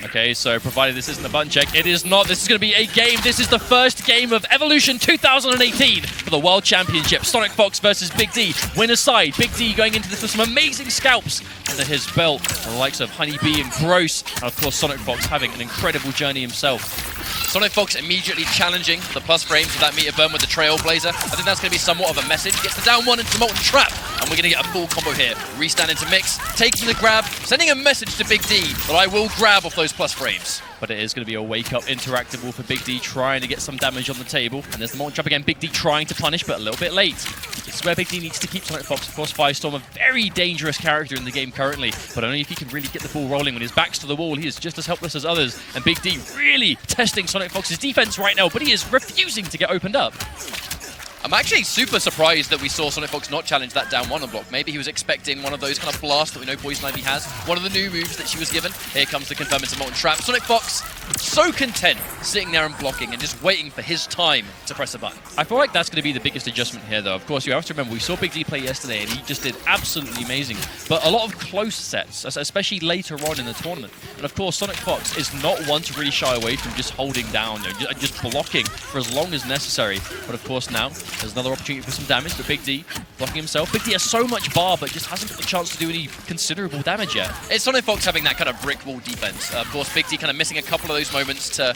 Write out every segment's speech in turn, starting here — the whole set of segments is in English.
Okay, so provided this isn't a button check, it is not. This is going to be a game. This is the first game of Evolution 2018 for the World Championship. SonicFox versus Big D. Winner's side. Big D going into this with some amazing scalps under his belt. The likes of Honeybee and Gross. And of course, SonicFox having an incredible journey himself. SonicFox immediately challenging the plus frames with that meter burn with the Trailblazer. I think that's going to be somewhat of a message. Gets the down one into the Molten Trap. And we're going to get a full combo here. Restand into mix, taking the grab, sending a message to Big D that I will grab off those plus frames. But it is going to be a wake-up interactable for Big D, trying to get some damage on the table. And there's the Molten Trap again. Big D trying to punish, but a little bit late. This is where Big D needs to keep SonicFox. Of course, Firestorm, a very dangerous character in the game currently, but only if he can really get the ball rolling. When his back's to the wall, he is just as helpless as others. And Big D really testing SonicFox's defense right now, but he is refusing to get opened up. I'm actually super surprised that we saw SonicFox not challenge that down one on block. Maybe he was expecting one of those kind of blasts that we know Poison Ivy has. One of the new moves that she was given. Here comes the confirm into Molten Trap. SonicFox so content sitting there and blocking and just waiting for his time to press a button. I feel like that's going to be the biggest adjustment here, though. Of course, you have to remember, we saw Big D play yesterday, and he just did absolutely amazing. But a lot of close sets, especially later on in the tournament. And of course, SonicFox is not one to really shy away from just holding down, just blocking for as long as necessary. But of course, now there's another opportunity for some damage, but Big D blocking himself. Big D has so much bar, but just hasn't got the chance to do any considerable damage yet. It's SonicFox having that kind of brick wall defense. Of course, Big D kind of missing a couple of those moments to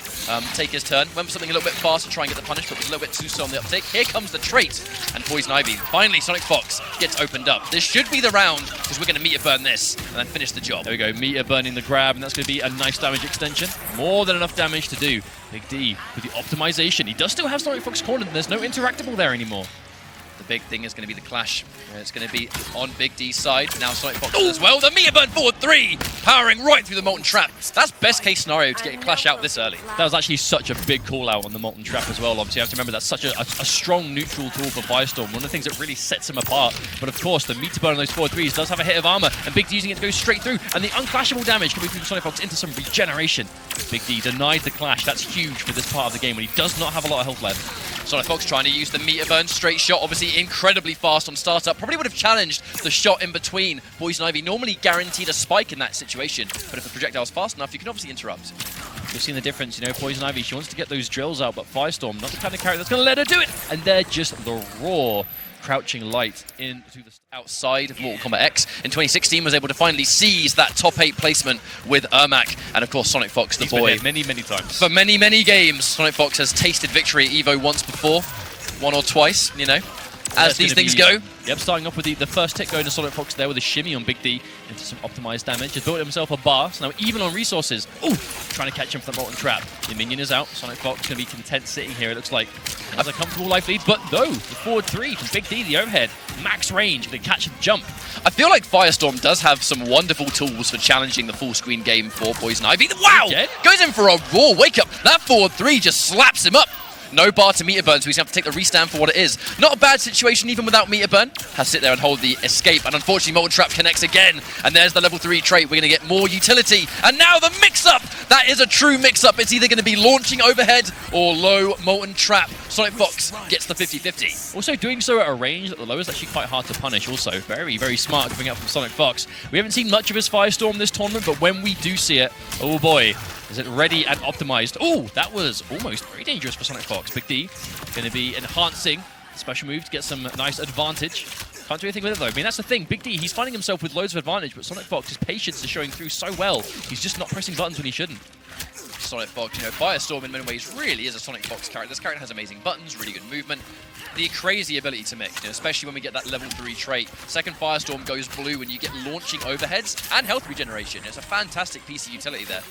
take his turn. Went for something a little bit fast to try and get the punish, but was a little bit too slow on the uptake. Here comes the trait, and Poison Ivy. Finally, SonicFox gets opened up. This should be the round, because we're going to meter burn this and then finish the job. There we go, meter burning the grab, and that's going to be a nice damage extension. More than enough damage to do. Big D with the optimization. He does still have SonicFox cornered, and there's no interactable there anymore. The big thing is going to be the clash. It's going to be on Big D's side. Now SonicFox as well. The meter burn forward 3, powering right through the Molten Trap. That's best case scenario to get a clash out this early. That was actually such a big call out on the Molten Trap as well. Obviously, you have to remember that's such a strong neutral tool for Firestorm. One of the things that really sets him apart. But of course, the meter burn on those forward 3s does have a hit of armor, and Big D using it to go straight through. And the unclashable damage coming through SonicFox into some regeneration. Big D denied the clash. That's huge for this part of the game when he does not have a lot of health left. SonicFox trying to use the meter burn straight shot, obviously incredibly fast on startup. Probably would have challenged the shot in between. Poison Ivy normally guaranteed a spike in that situation, but if the projectile's fast enough, you can obviously interrupt. You've seen the difference, Poison Ivy, she wants to get those drills out, but Firestorm, not the kind of character that's going to let her do it. And they're just the raw crouching light into the outside of Mortal Kombat X. In 2016, was able to finally seize that top 8 placement with Ermac, and of course SonicFox, the boy. Many times. For many games, SonicFox has tasted victory at EVO once before, one or twice, as these things go. Yep, starting off with the first hit going to SonicFox there with a shimmy on Big D into some optimized damage. Has built himself a bar, so now even on resources. Ooh, trying to catch him for the Molten Trap. The minion is out. SonicFox going to be content sitting here, it looks like. Has a comfortable life lead, but no, the forward 3 from Big D, the overhead. Max range, going to catch and jump. I feel like Firestorm does have some wonderful tools for challenging the full screen game for Poison Ivy. Wow! Goes in for a raw wake up. That forward 3 just slaps him up. No bar to meter burn, so he's going to have to take the restand for what it is. Not a bad situation even without meter burn. Has to sit there and hold the escape, and unfortunately Molten Trap connects again. And there's the level 3 trait. We're going to get more utility. And now the mix-up! That is a true mix-up. It's either going to be launching overhead or low Molten Trap. SonicFox gets the 50-50. Also doing so at a range at the low is actually quite hard to punish also. Very smart coming out from SonicFox. We haven't seen much of his Firestorm this tournament, but when we do see it, oh boy, is it ready and optimized. Oh, that was almost very dangerous for SonicFox. Big D going to be enhancing special move to get some nice advantage. Can't do anything with it though. I mean, that's the thing. Big D, he's finding himself with loads of advantage, but SonicFox's patience is showing through so well. He's just not pressing buttons when he shouldn't. SonicFox, Firestorm in many ways really is a SonicFox character. This character has amazing buttons, really good movement. The crazy ability to mix, especially when we get that level 3 trait. Second Firestorm goes blue and you get launching overheads and health regeneration. It's a fantastic piece of utility there.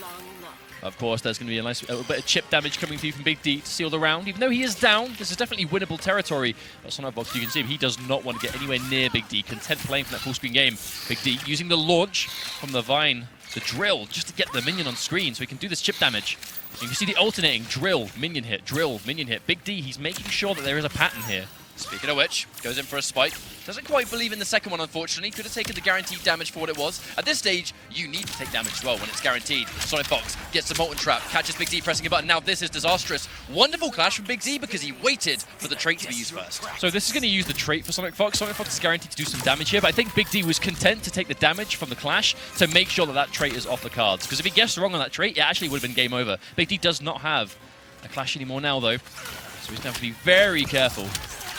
Of course, there's going to be a nice little bit of chip damage coming through from Big D to seal the round. Even though he is down, this is definitely winnable territory. But SonicFox, you can see him, he does not want to get anywhere near Big D. Content playing from that full screen game. Big D using the launch from the Vine, the drill, just to get the minion on screen so he can do this chip damage. You can see the alternating drill, minion hit, drill, minion hit. Big D, he's making sure that there is a pattern here. Speaking of which, goes in for a spike. Doesn't quite believe in the second one, unfortunately. Could have taken the guaranteed damage for what it was. At this stage, you need to take damage as well when it's guaranteed. SonicFox gets the Molten Trap, catches Big D pressing a button. Now this is disastrous. Wonderful clash from Big D because he waited for the trait to be used first. So this is going to use the trait for SonicFox. SonicFox is guaranteed to do some damage here, but I think Big D was content to take the damage from the clash to make sure that that trait is off the cards. Because if he guessed wrong on that trait, it actually would have been game over. Big D does not have a clash anymore now, though. So he's going to have to be very careful.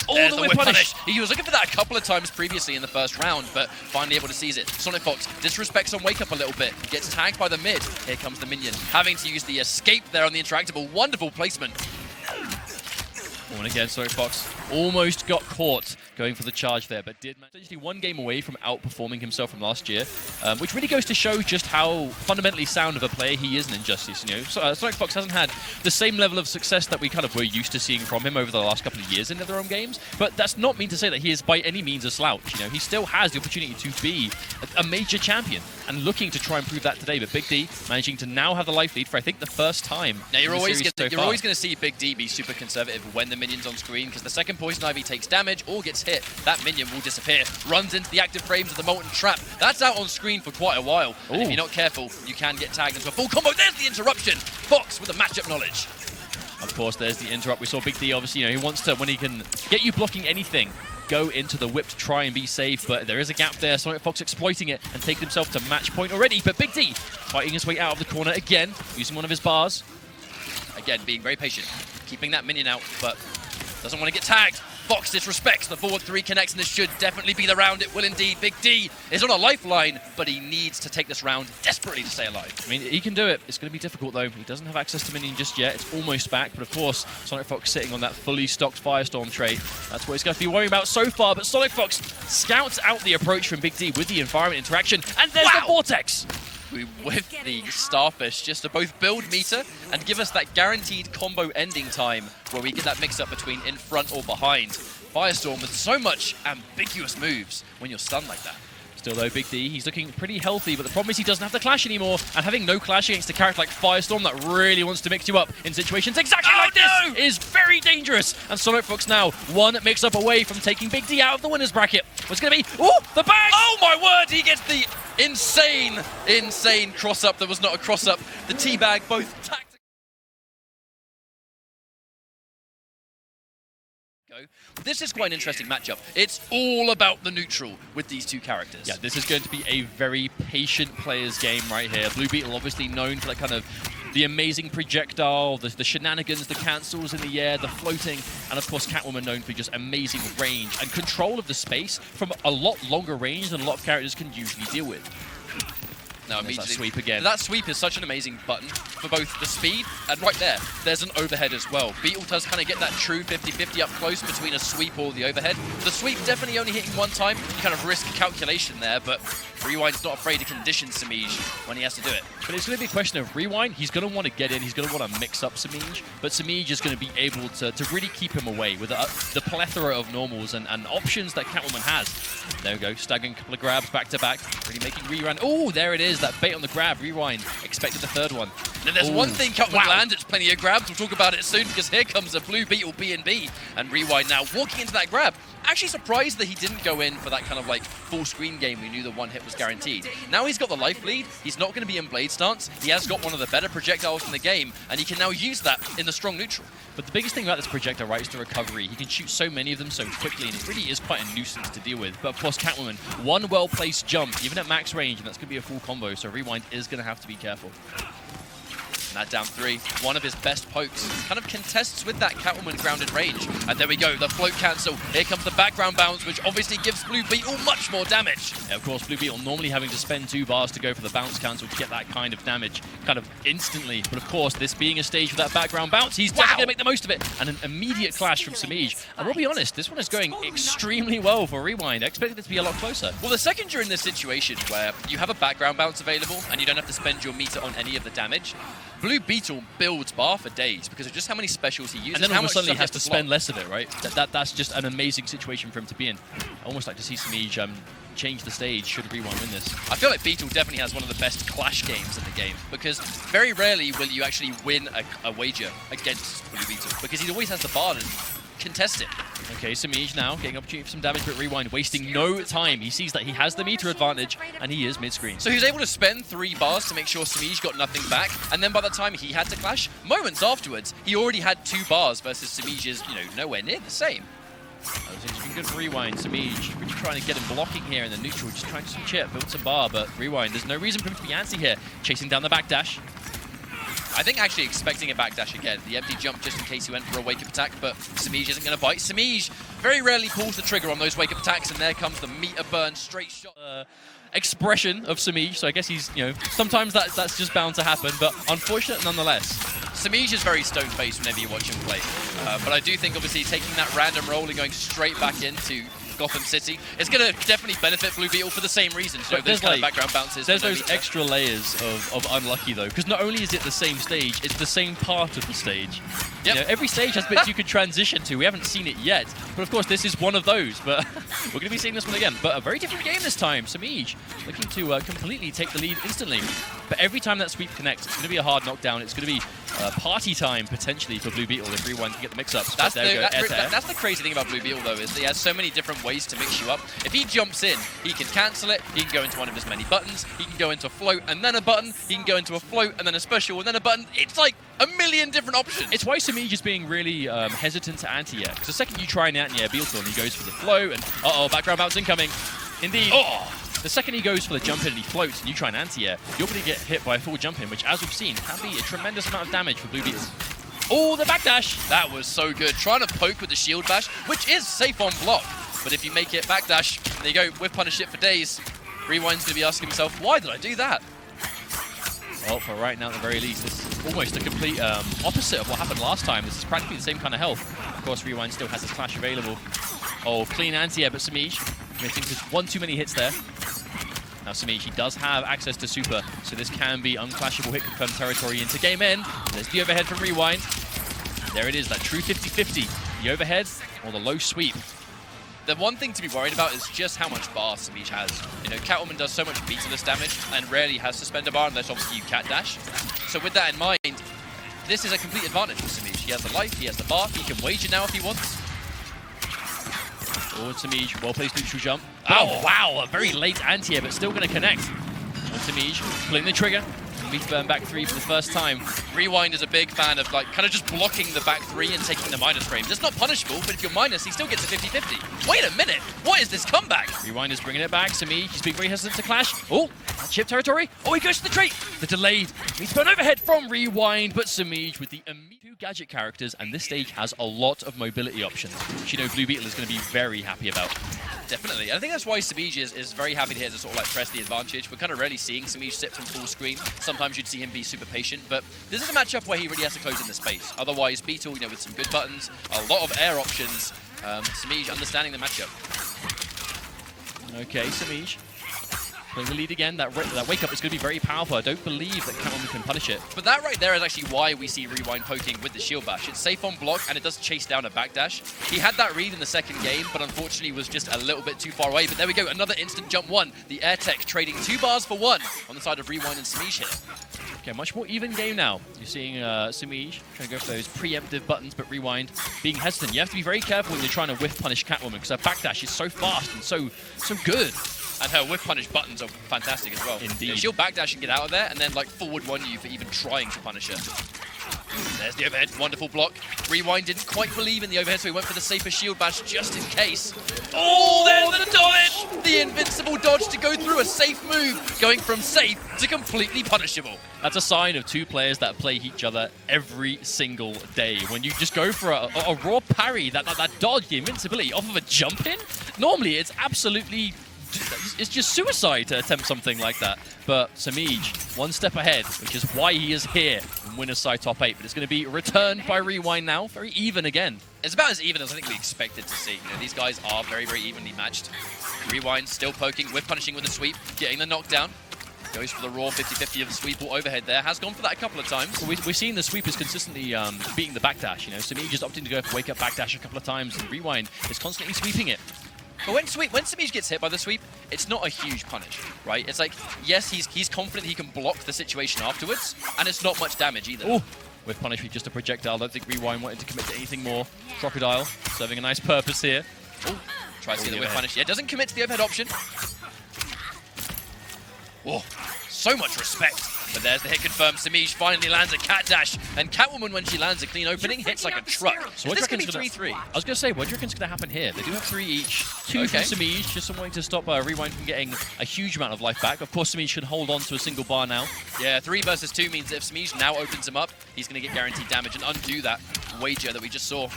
Oh, the whip punish! He was looking for that a couple of times previously in the first round, but finally able to seize it. SonicFox disrespects on Wake Up a little bit, gets tagged by the mid. Here comes the minion, having to use the escape there on the interactable. Wonderful placement. Oh, and again, SonicFox almost got caught going for the charge there, but did essentially one game away from outperforming himself from last year, which really goes to show just how fundamentally sound of a player he is in Injustice. You know, SonicFox hasn't had the same level of success that we kind of were used to seeing from him over the last couple of years in their own games, but that's not mean to say that he is by any means a slouch. You know, he still has the opportunity to be a major champion and looking to try and prove that today. But Big D managing to now have the life lead for I think the first time. Now you're always going to see Big D be super conservative when the minion's on screen, because the second Poison Ivy takes damage or gets hit, that minion will disappear. Runs into the active frames of the Molten Trap. That's out on screen for quite a while. And if you're not careful, you can get tagged into a full combo. There's the interruption. Fox with the matchup knowledge. Of course, there's the interrupt. We saw Big D, obviously, you know, he wants to, when he can get you blocking anything, go into the whip to try and be safe, but there is a gap there. SonicFox exploiting it and taking himself to match point already, but Big D fighting his way out of the corner again, using one of his bars. Again, being very patient, keeping that minion out, but doesn't want to get tagged. Fox disrespects the forward 3 connects, and this should definitely be the round. It will indeed. Big D is on a lifeline, but he needs to take this round desperately to stay alive. I mean, he can do it. It's going to be difficult, though. He doesn't have access to minion just yet. It's almost back, but of course, SonicFox sitting on that fully stocked Firestorm trait. That's what he's going to be worrying about so far, but SonicFox scouts out the approach from Big D with the environment interaction, and there's the Vortex! With the Starfish, just to both build meter and give us that guaranteed combo ending time where we get that mix-up between in front or behind. Firestorm with so much ambiguous moves when you're stunned like that. Still though, Big D, he's looking pretty healthy, but the problem is he doesn't have the clash anymore, and having no clash against a character like Firestorm that really wants to mix you up in situations exactly like this is very dangerous. And SonicFox now one mix-up away from taking Big D out of the winner's bracket. What's going to be? Oh, the bang! Oh my word, he gets the insane cross-up that was not a cross-up. The teabag, both tactical. This is quite an interesting matchup. It's all about the neutral with these two characters. Yeah, this is going to be a very patient player's game right here. Blue Beetle obviously known for that kind of the amazing projectile, the shenanigans, the cancels in the air, the floating, and of course Catwoman known for just amazing range and control of the space from a lot longer range than a lot of characters can usually deal with. Now immediately, that sweep again. That sweep is such an amazing button for both the speed and right there, there's an overhead as well. Beetle does kind of get that true 50-50 up close between a sweep or the overhead. The sweep definitely only hitting one time. You kind of risk calculation there, but Rewind's not afraid to condition Semiij when he has to do it. But it's going to be a question of Rewind. He's going to want to get in. He's going to want to mix up Semiij. But Semiij is going to be able to really keep him away with the plethora of normals and options that Catwoman has. There we go. Staggering a couple of grabs back to back. Really making Rewind. Oh, there it is. That bait on the grab. Rewind expected the third one. And there's one thing Catwoman lands. It's plenty of grabs. We'll talk about it soon because here comes a Blue Beetle B&B. And Rewind now walking into that grab. Actually surprised that he didn't go in for that kind of like full screen game. We knew the one hit was guaranteed. Now he's got the life lead. He's not going to be in blade stance. He has got one of the better projectiles in the game, and he can now use that in the strong neutral. But the biggest thing about this projectile, right, is the recovery. He can shoot so many of them so quickly, and it really is quite a nuisance to deal with. But of course, Catwoman, one well-placed jump, even at max range, and that's going to be a full combo, so Rewind is going to have to be careful. And that down 3, one of his best pokes, kind of contests with that Catwoman grounded range. And there we go, the float cancel. Here comes the background bounce, which obviously gives Blue Beetle much more damage. Yeah, of course, Blue Beetle normally having to spend 2 bars to go for the bounce cancel to get that kind of damage, kind of instantly. But of course, this being a stage with that background bounce, he's definitely going to make the most of it. And an immediate clash from Semiij. And we'll be honest, this one is going extremely well for Rewind. I expected it to be a lot closer. Well, the second you're in this situation where you have a background bounce available and you don't have to spend your meter on any of the damage, Blue Beetle builds bar for days because of just how many specials he uses. And then all of a sudden he has to spend block. less of it, right? That's just an amazing situation for him to be in. I almost like to see Semiij change the stage should Rewind win this. I feel like Beetle definitely has one of the best clash games in the game because very rarely will you actually win a wager against Blue Beetle because he always has the bar to contest it. Okay, Semiij now getting opportunity for some damage, but Rewind wasting no time. He sees that he has the meter advantage, and he is mid-screen. So he was able to spend 3 bars to make sure Semiij got nothing back, and then by the time he had to clash, moments afterwards, he already had 2 bars versus Semiij's, nowhere near the same. It's been good for Rewind. Semiij really trying to get him blocking here in the neutral, just trying to some chip, build some bar, but Rewind, there's no reason for him to be antsy here. Chasing down the backdash. I think actually expecting a backdash again. The empty jump just in case he went for a wake-up attack, but Semiij isn't going to bite. Semiij very rarely pulls the trigger on those wake-up attacks, and there comes the meter burn straight shot. Expression of Semiij, so I guess he's, sometimes that's just bound to happen, but unfortunate nonetheless. Semiij is very stone-faced whenever you watch him play, but I do think obviously taking that random roll and going straight back into Gotham City, it's going to definitely benefit Blue Beetle for the same reasons. There's kind of background bounces. There's those extra layers of unlucky though, because not only is it the same stage, it's the same part of the stage. Yep. Every stage has bits you could transition to. We haven't seen it yet, but of course this is one of those. But we're going to be seeing this one again. But a very different game this time. Semiij looking to completely take the lead instantly. But every time that sweep connects, it's going to be a hard knockdown. It's going to be party time potentially for Blue Beetle if Rewind can get the mix-ups. That's the crazy thing about Blue Beetle though, is he has so many different ways to mix you up. If he jumps in, he can cancel it, he can go into one of his many buttons, he can go into a float and then a button, he can go into a float and then a special and then a button. It's like a million different options. It's why Semiij is being really hesitant to anti-air, because the second you try and anti-air Beetle and he goes for the flow and background bounce incoming. Indeed. The second he goes for the jump in and he floats and you try and anti-air, you're going to get hit by a full jump in, which as we've seen can be a tremendous amount of damage for Blue Beetle. Oh, the backdash! That was so good. Trying to poke with the shield bash, which is safe on block. But if you make it backdash, there you go, whip punish it for days. Rewind's going to be asking himself, why did I do that? Well, for right now, at the very least, this is almost a complete opposite of what happened last time. This is practically the same kind of health. Of course, Rewind still has his clash available. Oh, clean anti-air, but Semiij missing just one too many hits there. Now Semiij, he does have access to super, so this can be unclashable hit confirmed territory into game end. There's the overhead from Rewind. There it is, that true 50-50. The overhead or the low sweep. The one thing to be worried about is just how much bar Semiij has. Catwoman does so much beatless damage and rarely has suspender bar unless obviously you cat dash. So with that in mind, this is a complete advantage for Semiij. He has the life, he has the bar, he can wage it now if he wants. Oh, Semiij, well-placed neutral jump. Oh, wow, a very late anti-air, but still going to connect. And Semiij pulling the trigger. Meter burn back 3 for the first time. Rewind is a big fan of kind of just blocking the back 3 and taking the minus frames. It's not punishable, but if you're minus, he still gets a 50-50. Wait a minute, what is this comeback? Rewind is bringing it back. Semiij, he's being very hesitant to clash. Oh, chip territory. Oh, he goes to the trait. The delayed meter burn overhead from Rewind, but Semiij with the immediate 2 gadget characters, and this stage has a lot of mobility options, which Blue Beetle is going to be very happy about. Definitely. And I think that's why Semiij is very happy here to sort of press the advantage. We're kind of rarely seeing Semiij sit from full screen. Sometimes you'd see him be super patient, but this is a matchup where he really has to close in the space. Otherwise, Beetle, with some good buttons, a lot of air options, Semiij understanding the matchup. Okay, Semiij playing the lead again. That wake up is going to be very powerful. I don't believe that Catwoman can punish it. But that right there is actually why we see Rewind poking with the shield bash. It's safe on block and it does chase down a backdash. He had that read in the second game, but unfortunately was just a little bit too far away. But there we go, another instant jump 1. The air tech trading 2 bars for 1 on the side of Rewind and Semiij here. Okay, much more even game now. You're seeing Semiij trying to go for those preemptive buttons, but Rewind being hesitant. You have to be very careful when you're trying to whiff punish Catwoman because her backdash is so fast and so good. And her whiff punish buttons are fantastic as well. Indeed. She'll backdash and get out of there, and then forward 1 you for even trying to punish her. There's the overhead, wonderful block. Rewind didn't quite believe in the overhead, so he went for the safer shield bash just in case. Oh, there's the dodge! The invincible dodge to go through a safe move, going from safe to completely punishable. That's a sign of 2 players that play each other every single day. When you just go for a raw parry, that dodge, the invincibility off of a jump in, normally it's absolutely... It's just suicide to attempt something like that. But Semiij, 1 step ahead, which is why he is here in Winners Side top 8. But it's going to be returned by Rewind now. Very even again. It's about as even as I think we expected to see. These guys are very, very evenly matched. Rewind still poking, whip punishing with a sweep, getting the knockdown. Goes for the raw 50-50 of the sweep or overhead there. Has gone for that a couple of times. We're seeing the sweep is consistently beating the backdash. Semiij just opting to go for wake-up backdash a couple of times, and Rewind is constantly sweeping it. But when Semiij gets hit by the sweep, it's not a huge punish, right? It's like, yes, he's confident he can block the situation afterwards, and it's not much damage either. Ooh. with Punish with just a projectile. I don't think Rewind wanted to commit to anything more. Crocodile serving a nice purpose here. Ooh, tries to get the whip punish. Yeah, doesn't commit to the overhead option. Whoa, so much respect. But there's the hit confirmed. Semiij finally lands a cat dash, and Catwoman, when she lands a clean opening, hits like a truck. So what this could be 3-3. I was going to say, what do you reckon's going to happen here? They do have 3 each. 2 from Semiij, just wanting to stop Rewind from getting a huge amount of life back. Of course, Semiij should hold on to a single bar now. Yeah, 3 versus 2 means that if Semiij now opens him up, he's going to get guaranteed damage and undo that wager that we just saw.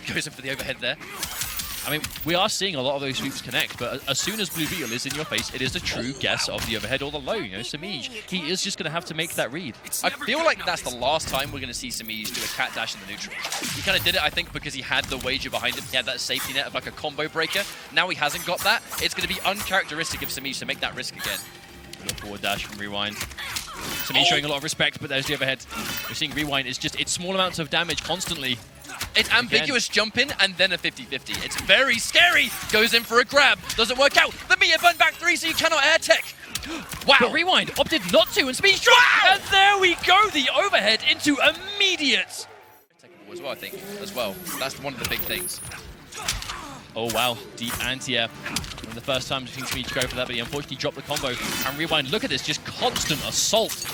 Goes in for the overhead there. I mean, we are seeing a lot of those sweeps connect, but as soon as Blue Beetle is in your face, it is a true guess of the overhead or the low. You know, Semiij, he is just going to have to make that read. I feel like that's the last time we're going to see Semiij do a cat dash in the neutral. He kind of did it, I think, because he had the wager behind him. He had that safety net of like a combo breaker. Now he hasn't got that. It's going to be uncharacteristic of Semiij to make that risk again. Good forward dash from Rewind. Semiij showing a lot of respect, but there's the overhead. We're seeing Rewind is just, it's small amounts of damage constantly. It's ambiguous jump in and then a 50-50. It's very scary. Goes in for a grab. Doesn't work out. The Mia burn back 3, so you cannot air tech. Wow. But Rewind opted not to, and Semiij drop. Wow. And there we go. The overhead into immediate. As well, I think, as well. That's one of the big things. Oh, wow. Deep anti-air. One of the first times we've seen Semiij go for that, but he unfortunately dropped the combo. And Rewind, look at this, just constant assault.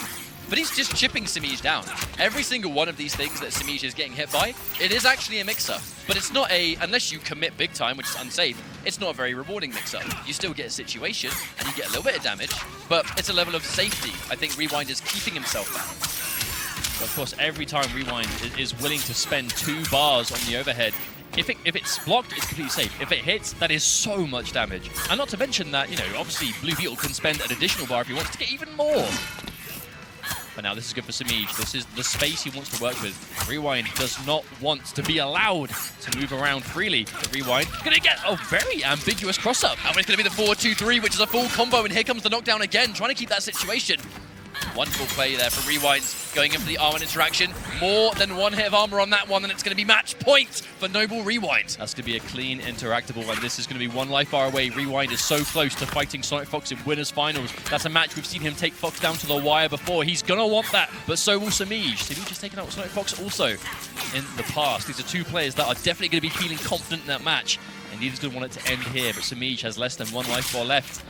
But he's just chipping Semiij down. Every single one of these things that Semiij is getting hit by, it is actually a mix-up. But it's not a, unless you commit big time, which is unsafe, it's not a very rewarding mix-up. You still get a situation, and you get a little bit of damage, but it's a level of safety. I think Rewind is keeping himself down. But of course, every time Rewind is willing to spend 2 bars on the overhead, if it's blocked, it's completely safe. If it hits, that is so much damage. And not to mention that, you know, obviously Blue Beetle can spend an additional bar if he wants to get even more. But now this is good for Semiij. This is the space he wants to work with. Rewind does not want to be allowed to move around freely. But Rewind going to get a very ambiguous cross-up. And it's going to be the 4-2-3, which is a full combo. And here comes the knockdown again, trying to keep that situation. Wonderful play there from Rewind, going in for the armor interaction. More than 1 hit of armor on that one, and it's going to be match point for Noble Rewind. That's going to be a clean interactable, and this is going to be 1 life bar away. Rewind is so close to fighting SonicFox in Winners Finals. That's a match we've seen him take Fox down to the wire before. He's going to want that, but so will Semiij. Semiij has taken out SonicFox also in the past. These are 2 players that are definitely going to be feeling confident in that match, and neither's going to want it to end here, but Semiij has less than 1 life bar left.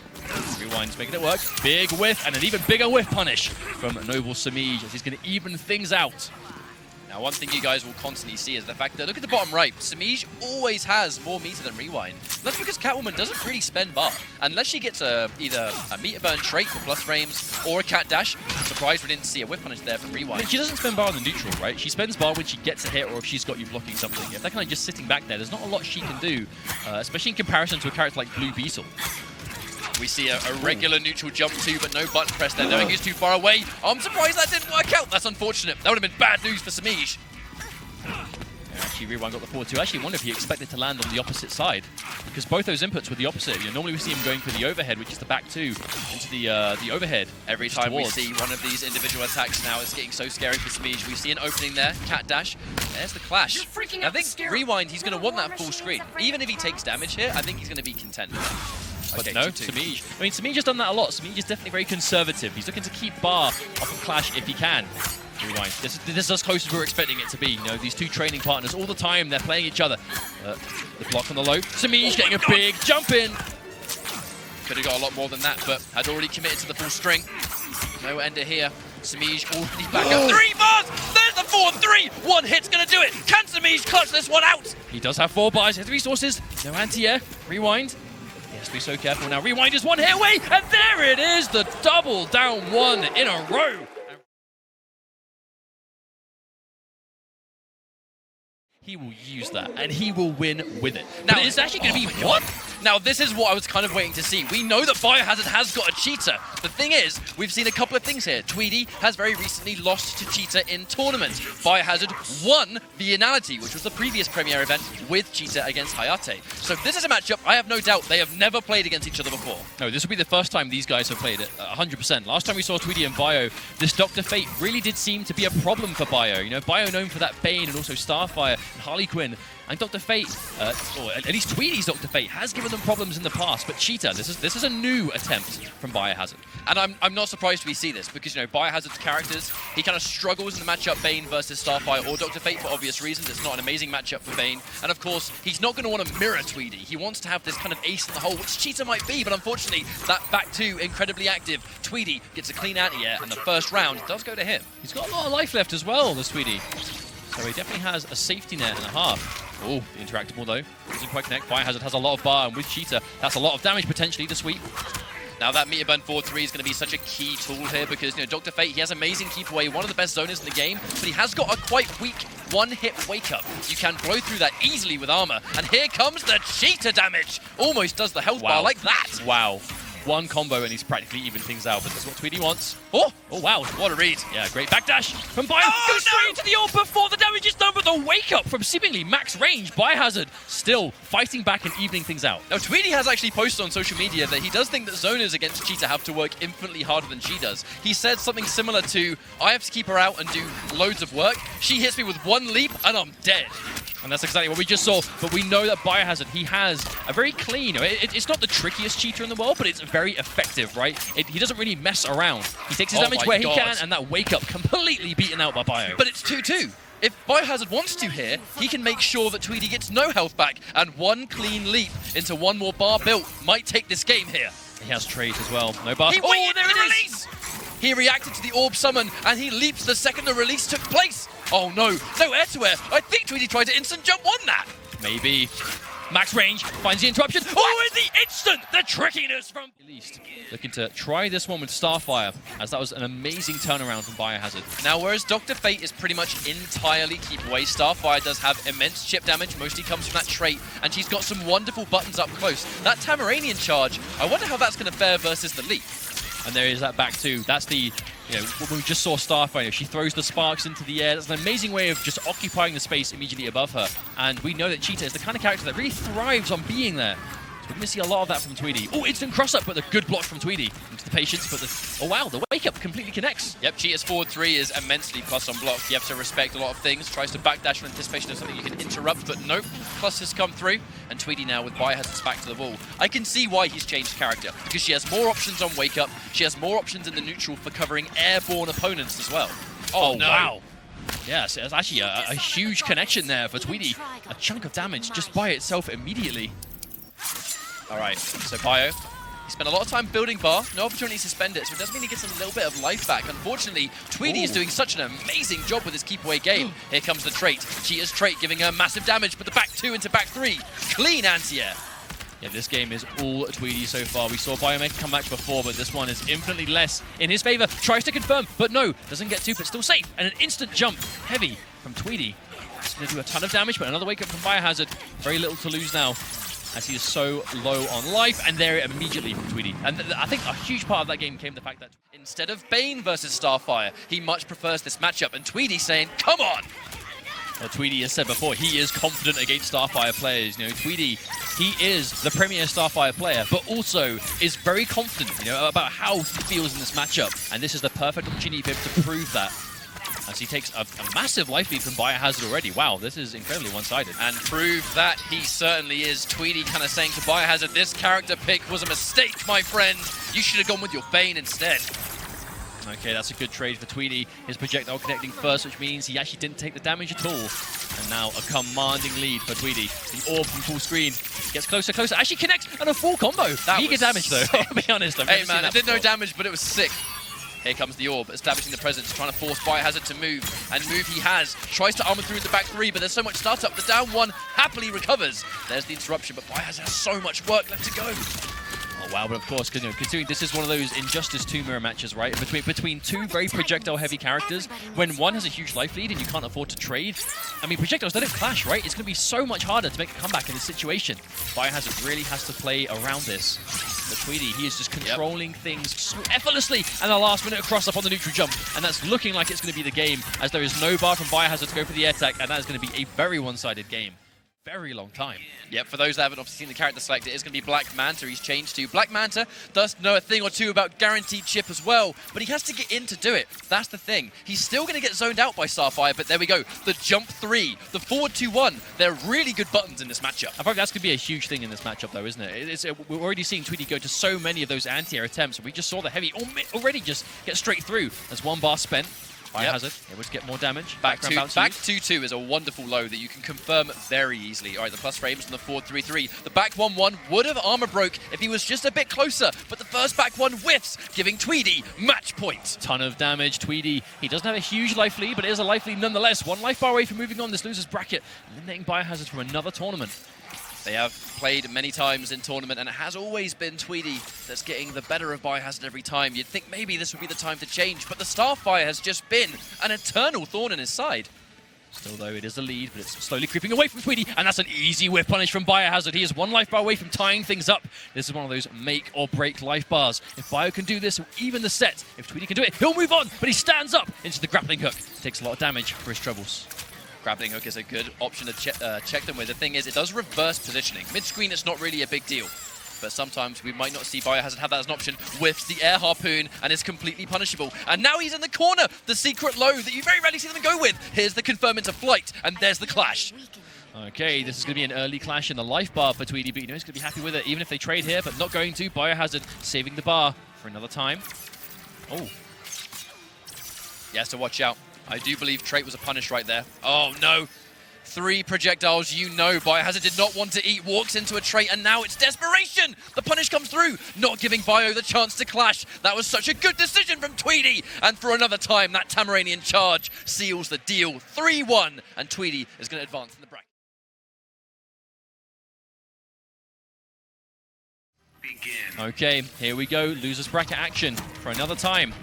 Rewind's making it work. Big whiff, and an even bigger whiff punish from Noble Semiij as he's going to even things out. Now, one thing you guys will constantly see is the fact that, look at the bottom right, Semiij always has more meter than Rewind. That's because Catwoman doesn't really spend bar. Unless she gets either a meter burn trait for plus frames or a cat dash. I'm surprised we didn't see a whiff punish there from Rewind. I mean, she doesn't spend bar on the neutral, right? She spends bar when she gets a hit or if she's got you blocking something. If they're kind of just sitting back there, there's not a lot she can do, especially in comparison to a character like Blue Beetle. We see a regular neutral jump too, but no button press there, knowing he's too far away. I'm surprised that didn't work out. That's unfortunate. That would have been bad news for Semiij. Actually, Rewind got the 4-2. Actually, I wonder if he expected to land on the opposite side, because both those inputs were the opposite. You know, normally we see him going for the overhead, which is the back 2, into the overhead. Every time we see one of these individual attacks now, it's getting so scary for Semiij. We see an opening there, cat dash. There's the clash. I think Rewind, he's going to want that full screen. Even if he takes damage here, I think he's going to be content. But no, Semiij. I mean, Semiij has done that a lot. Semiij is definitely very conservative. He's looking to keep bar off of Clash if he can. Rewind. This is as close as we're expecting it to be. You know, these 2 training partners all the time, they're playing each other. The block on the low. Semiij getting a big jump in. Could have got a lot more than that, but had already committed to the full string. No ender here. Semiij already back up. 3 bars! There's the 4-3! 1 hit's gonna do it! Can Semiij clutch this one out? He does have 4 bars, he has resources. No anti-air. Rewind. He has to be so careful now. Rewind is 1 hit away, and there it is! The double down 1 in a row. He will use that, and he will win with it. Now, it's actually going to be what? Now, this is what I was kind of waiting to see. We know that Biohazard has got a Cheetah. The thing is, we've seen a couple of things here. Tweedy has very recently lost to Cheetah in tournaments. Biohazard won the Inality, which was the previous Premier event with Cheetah against Hayatei. So if this is a matchup, I have no doubt they have never played against each other before. No, this will be the first time these guys have played it, 100%. Last time we saw Tweedy and Bio, this Dr. Fate really did seem to be a problem for Bio. You know, Bio known for that Bane and also Starfire and Harley Quinn. And Dr. Fate, or at least Tweedy's Dr. Fate, has given them problems in the past. But Cheetah, this is a new attempt from Biohazard. And I'm not surprised we see this, because, you know, Biohazard's characters, he kind of struggles in the matchup Bane versus Starfire or Dr. Fate for obvious reasons. It's not an amazing matchup for Bane. And of course, he's not going to want to mirror Tweedy. He wants to have this kind of ace in the hole, which Cheetah might be, but unfortunately, that back two, incredibly active. Tweedy gets a clean anti-air, and the first round does go to him. He's got a lot of life left as well, this Tweedy. So he definitely has a safety net and a half. Oh, the interactable though. Doesn't quite connect. Biohazard has a lot of bar, and with Cheetah, that's a lot of damage potentially to sweep. Now that meter burn 4-3 is going to be such a key tool here because, you know, Dr. Fate, he has amazing keep away, one of the best zoners in the game, but he has got a quite weak one-hit wake-up. You can blow through that easily with armor, and here comes the Cheetah damage. Almost does the health bar like that. Wow. One combo and he's practically even things out, but that's what Tweedy wants. Oh wow, what a read. Yeah, great backdash from Bio. Goes straight into the orb before the damage is done, but the wake-up from seemingly max range. Biohazard still fighting back and evening things out. Now, Tweedy has actually posted on social media that he does think that zoners against Cheetah have to work infinitely harder than she does. He said something similar to, I have to keep her out and do loads of work. She hits me with one leap and I'm dead. And that's exactly what we just saw. But we know that Biohazard, he has a very clean, it's not the trickiest cheater in the world, but it's very effective, right? He doesn't really mess around. He takes his damage where he can, and that wake up completely beaten out by Bio. But it's 2-2. If Biohazard wants to here, he can make sure that Tweedy gets no health back, and one clean leap into one more bar built might take this game here. He has trades as well. No bar. He waited there it is! He reacted to the orb summon, and he leaps the second the release took place. Oh no, no air to air. I think Tweedy tried to instant jump on that. Maybe. Max range, finds the interruption. Oh, in the instant, the trickiness from Least. Looking to try this one with Starfire, as that was an amazing turnaround from Biohazard. Now, whereas Dr. Fate is pretty much entirely keep away, Starfire does have immense chip damage, mostly comes from that trait, and she's got some wonderful buttons up close. That Tamaranian charge, I wonder how that's going to fare versus the leap. And there is that back two. That's the, you know, when we just saw Starfire, she throws the sparks into the air. That's an amazing way of just occupying the space immediately above her. And we know that Cheetah is the kind of character that really thrives on being there. So we're going to see a lot of that from Tweedy. Oh, instant cross-up, but the good block from Tweedy. Into the patience, but the... Oh, wow, the wake-up completely connects. Yep, Cheetah's forward 3 is immensely plus on block. You have to respect a lot of things. Tries to backdash in anticipation of something you can interrupt, but nope. Plus has come through. And Tweedy now with Biohazard's back to the wall. I can see why he's changed character, because she has more options on wake-up. She has more options in the neutral for covering airborne opponents as well. Oh no. Wow. Yes, it's actually a huge connection there for Tweedy. A chunk of damage just by itself immediately. All right, so Bio, he spent a lot of time building bar, no opportunity to spend it, so it does mean he gets a little bit of life back. Unfortunately, Tweedy is doing such an amazing job with his keep away game. Here comes the trait. Cheetah's trait giving her massive damage, but the back two into back three. Clean anti-air. Yeah, this game is all Tweedy so far. We saw Bio make a comeback before, but this one is infinitely less in his favor. Tries to confirm, but no, doesn't get to, but still safe. And an instant jump, heavy from Tweedy. It's going to do a ton of damage, but another wake up from Biohazard. Very little to lose now, as he is so low on life, and there immediately from Tweedy. And I think a huge part of that game came the fact that instead of Bane versus Starfire, he much prefers this matchup, and Tweedy saying, come on! Well, Tweedy has said before, he is confident against Starfire players. You know, Tweedy, he is the premier Starfire player, but also is very confident, you know, about how he feels in this matchup. And this is the perfect opportunity for him to prove that, as he takes a massive life lead from Biohazard already. Wow, this is incredibly one-sided. And prove that he certainly is. Tweedy kind of saying to Biohazard, this character pick was a mistake, my friend. You should have gone with your Bane instead. Okay, that's a good trade for Tweedy. His projectile connecting first, which means he actually didn't take the damage at all. And now a commanding lead for Tweedy. The orb from full screen gets closer, closer. Actually connects, and a full combo. Mega damage, though. I'll be honest. Hey, man, it did no damage, but it was sick. Here comes the orb, establishing the presence, trying to force Biohazard to move. And move he has. Tries to armor through the back three, but there's so much startup. The down one happily recovers. There's the interruption, but Biohazard has so much work left to go. Oh, wow, but of course, you know, considering this is one of those Injustice 2 mirror matches, right? Between two very projectile-heavy characters, when one has a huge life lead and you can't afford to trade, I mean, projectiles, they don't clash, right? It's going to be so much harder to make a comeback in this situation. Biohazard really has to play around this. But Tweedy, he is just controlling things so effortlessly, and a last-minute cross-up on the neutral jump, and that's looking like it's going to be the game, as there is no bar from Biohazard to go for the air tag, and that is going to be a very one-sided game. very long time. Yep, for those that haven't obviously seen the character select, it is going to be Black Manta he's changed to. Black Manta does know a thing or two about guaranteed chip as well, but he has to get in to do it. That's the thing. He's still going to get zoned out by Starfire, but there we go. The jump 3, the forward 2-1, they're really good buttons in this matchup. I think that's going to be a huge thing in this matchup, though, isn't it? We're already seeing Tweedy go to so many of those anti-air attempts. We just saw the heavy already just get straight through. There's 1 bar spent. Biohazard, able to get more damage. Back 2-2 is a wonderful low that you can confirm very easily. All right, the plus frames on the 4-3-3. The back 1-1 would have armor broke if he was just a bit closer, but the first back 1 whiffs, giving Tweedy match point. Ton of damage. Tweedy, he doesn't have a huge life lead, but it is a life lead nonetheless. 1 life bar away from moving on this loser's bracket, eliminating Biohazard from another tournament. They have played many times in tournament, and it has always been Tweedy that's getting the better of Biohazard every time. You'd think maybe this would be the time to change, but the Starfire has just been an eternal thorn in his side. Still, though, it is a lead, but it's slowly creeping away from Tweedy, and that's an easy whiff punish from Biohazard. He is 1 life bar away from tying things up. This is one of those make or break life bars. If Bio can do this, or even the set, if Tweedy can do it, he'll move on, but he stands up into the grappling hook. Takes a lot of damage for his troubles. Grappling hook is a good option to check them with. The thing is, it does reverse positioning. Mid-screen, it's not really a big deal. But sometimes we might not see Biohazard have that as an option. Whiffs the air harpoon and is completely punishable. And now he's in the corner. The secret low that you very rarely see them go with. Here's the confirm into flight, and there's the clash. Okay, this is going to be an early clash in the life bar for Tweedy, but you know he's going to be happy with it, even if they trade here, but not going to. Biohazard saving the bar for another time. Oh. He has to watch out. I do believe Trait was a punish right there. Oh, no. 3 projectiles, you know. Biohazard did not want to eat, walks into a Trait, and now it's desperation. The punish comes through, not giving Bio the chance to clash. That was such a good decision from Tweedy. And for another time, that Tamaranian charge seals the deal. 3-1, and Tweedy is going to advance in the bracket. Okay, here we go. Losers bracket action for another time.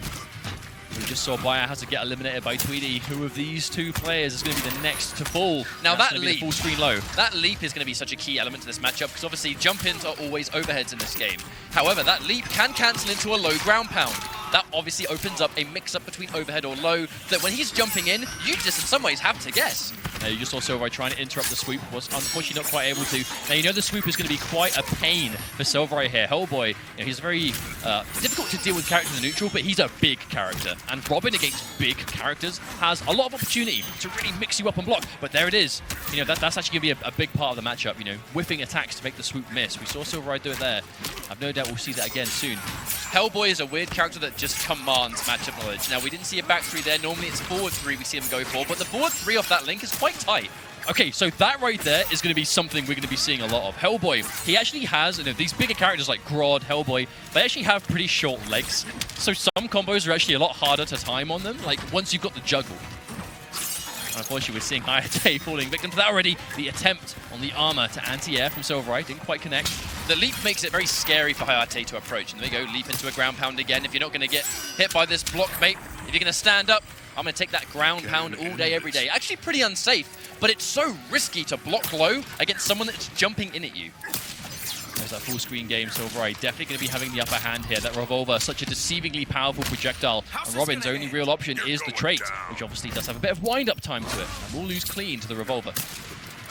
We just saw Biohazard get eliminated by Tweedy. Who of these 2 players is going to be the next to fall? Now that's that leap, full screen low. That leap is going to be such a key element to this matchup because obviously jump-ins are always overheads in this game. However, that leap can cancel into a low ground pound. That obviously opens up a mix-up between overhead or low that when he's jumping in, you just in some ways have to guess. You just saw SylverRye trying to interrupt the swoop, was unfortunately not quite able to. Now, you know the swoop is going to be quite a pain for SylverRye here. Hellboy, you know, he's very difficult to deal with characters in neutral, but he's a big character. And Robin against big characters has a lot of opportunity to really mix you up and block. But there it is. You know, that's actually going to be a big part of the matchup, you know, whiffing attacks to make the swoop miss. We saw SylverRye do it there. I've no doubt we'll see that again soon. Hellboy is a weird character that just commands matchup knowledge. Now, we didn't see a back 3 there. Normally, it's forward 3 we see him go for, but the forward 3 off that link is quite tight. Okay, so that right there is going to be something we're going to be seeing a lot of. Hellboy, he actually has, you know, these bigger characters like Grodd, Hellboy, they actually have pretty short legs. So some combos are actually a lot harder to time on them, like once you've got the juggle. Unfortunately, we're seeing Hayatei falling victim to that already. The attempt on the armor to anti-air from SylverRye didn't quite connect. The leap makes it very scary for Hayatei to approach. And there you go, leap into a ground pound again. If you're not going to get hit by this block, mate, if you're going to stand up, I'm going to take that ground pound all day, every day. Actually pretty unsafe, but it's so risky to block low against someone that's jumping in at you. There's that full screen game. SylverRye definitely going to be having the upper hand here. That revolver, such a deceivingly powerful projectile. And Robin's only real option is the trait, which obviously does have a bit of wind-up time to it. And will lose clean to the revolver.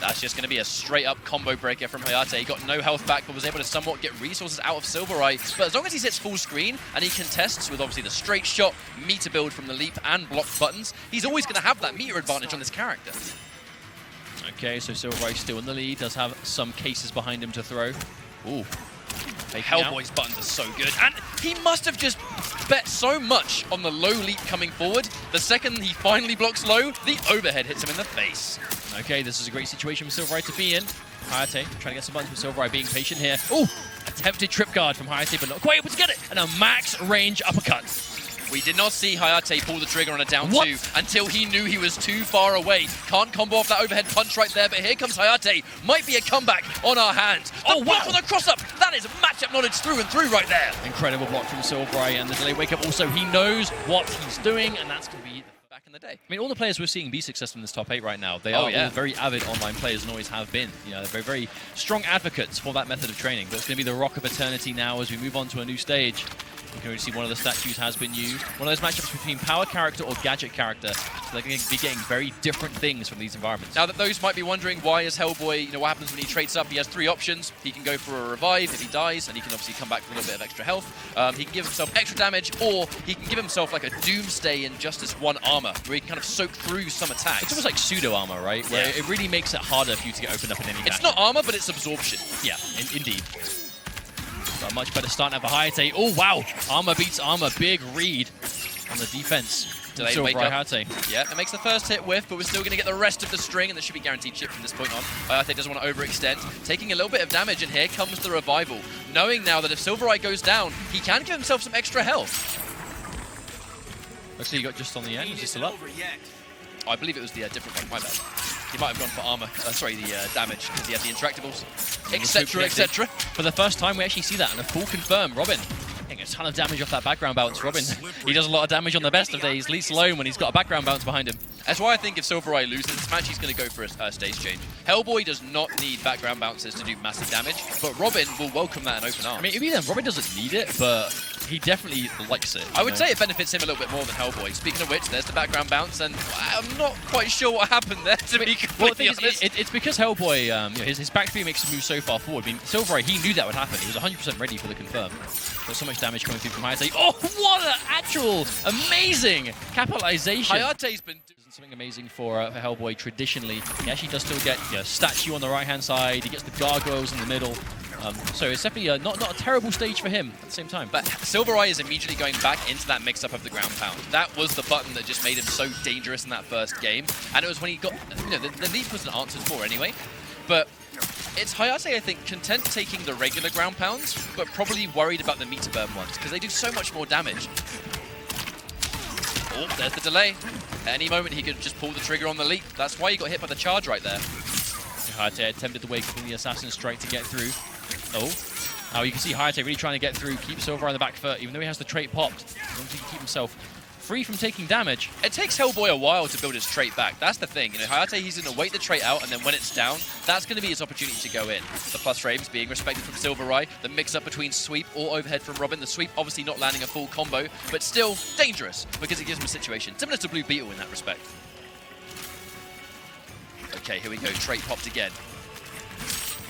That's just going to be a straight-up combo breaker from Hayatei. He got no health back, but was able to somewhat get resources out of SylverRye. But as long as he sits full screen, and he contests with obviously the straight shot, meter build from the leap, and block buttons, he's always going to have that meter advantage on this character. Okay, so SylverRye still in the lead. Does have some cases behind him to throw. Ooh. Hellboy's buttons are so good. And he must have just bet so much on the low leap coming forward. The second he finally blocks low, the overhead hits him in the face. Okay, this is a great situation for SylverRye to be in. Hayatei trying to get some buttons with SylverRye being patient here. Ooh! Attempted trip guard from Hayatei, but not quite able to get it. And a max range uppercut. We did not see Hayatei pull the trigger on a down 2 until he knew he was too far away. Can't combo off that overhead punch right there, but here comes Hayatei. Might be a comeback on our hands. Oh, wow! For the cross-up! That is matchup knowledge through and through right there. Incredible block from SylverRye, and the delay wake-up also. He knows what he's doing, and that's going to be back in the day. I mean, all the players we're seeing be successful in this top 8 right now, they are all very avid online players and always have been. You know, they're very, very strong advocates for that method of training. But it's going to be the Rock of Eternity now as we move on to a new stage. You can already see one of the statues has been used. One of those matchups between power character or gadget character. So they're going to be getting very different things from these environments. Now that those might be wondering, why is Hellboy, you know, what happens when he trades up? He has 3 options. He can go for a revive if he dies, and he can obviously come back with a little bit of extra health. He can give himself extra damage, or he can give himself like a Doomsday Injustice 1 armor, where he can kind of soak through some attacks. It's almost like pseudo armor, right? Where it really makes it harder for you to get opened up in any fashion. It's not armor, but it's absorption. Yeah, indeed. Got a much better start now for Hayatei. Oh, wow. Armor beats armor. Big read on the defense. Delayed wake up. Hayatei. Yeah, it makes the first hit whiff, but we're still going to get the rest of the string, and there should be guaranteed chip from this point on. Hayatei doesn't want to overextend. Taking a little bit of damage, and here comes the revival. Knowing now that if SylverRye goes down, he can give himself some extra health. Looks like he got just on the end. Is he still up? Oh, I believe it was the different one, my bad. He might have gone for armor, the damage, because he had the interactables, etc., etc. For the first time, we actually see that, and a full confirm. Robin getting a ton of damage off that background bounce. Robin, he does a lot of damage on the best of days, least alone when he's got a background bounce behind him. That's why I think if SylverRye loses this match, he's going to go for a stage change. Hellboy does not need background bounces to do massive damage, but Robin will welcome that in open arms. I mean, even then, Robin doesn't need it, but he definitely likes it. I would say it benefits him a little bit more than Hellboy. Speaking of which, there's the background bounce, and I'm not quite sure what happened there, to be completely honest. It's because Hellboy, you know, his back three makes him move so far forward. I mean, SylverRye, he knew that would happen. He was 100% ready for the confirm. Got so much damage coming through from Hayatei. Oh, what an actual amazing capitalization. Hayatei's been doing something amazing for Hellboy traditionally. He actually does still get statue on the right-hand side. He gets the gargoyles in the middle. So it's definitely not a terrible stage for him at the same time. But SylverRye is immediately going back into that mix-up of the ground pound. That was the button that just made him so dangerous in that first game. And it was when he got, you know, the leap was an answered for anyway. But it's Hayatei, I think, content taking the regular ground pounds, but probably worried about the meter burn ones, because they do so much more damage. Oh, there's the delay. At any moment, he could just pull the trigger on the leap. That's why he got hit by the charge right there. Hayatei attempted to wake up in the Assassin Strike to get through. Oh, you can see Hayatei really trying to get through, keep SylverRye on the back foot, even though he has the trait popped. As long as he can keep himself free from taking damage. It takes Hellboy a while to build his trait back. That's the thing. You know, Hayatei, he's going to wait the trait out, and then when it's down, that's going to be his opportunity to go in. The plus frames being respected from SylverRye, the mix-up between sweep or overhead from Robin. The sweep obviously not landing a full combo, but still dangerous because it gives him a situation. Similar to Blue Beetle in that respect. Okay, here we go. Trait popped again.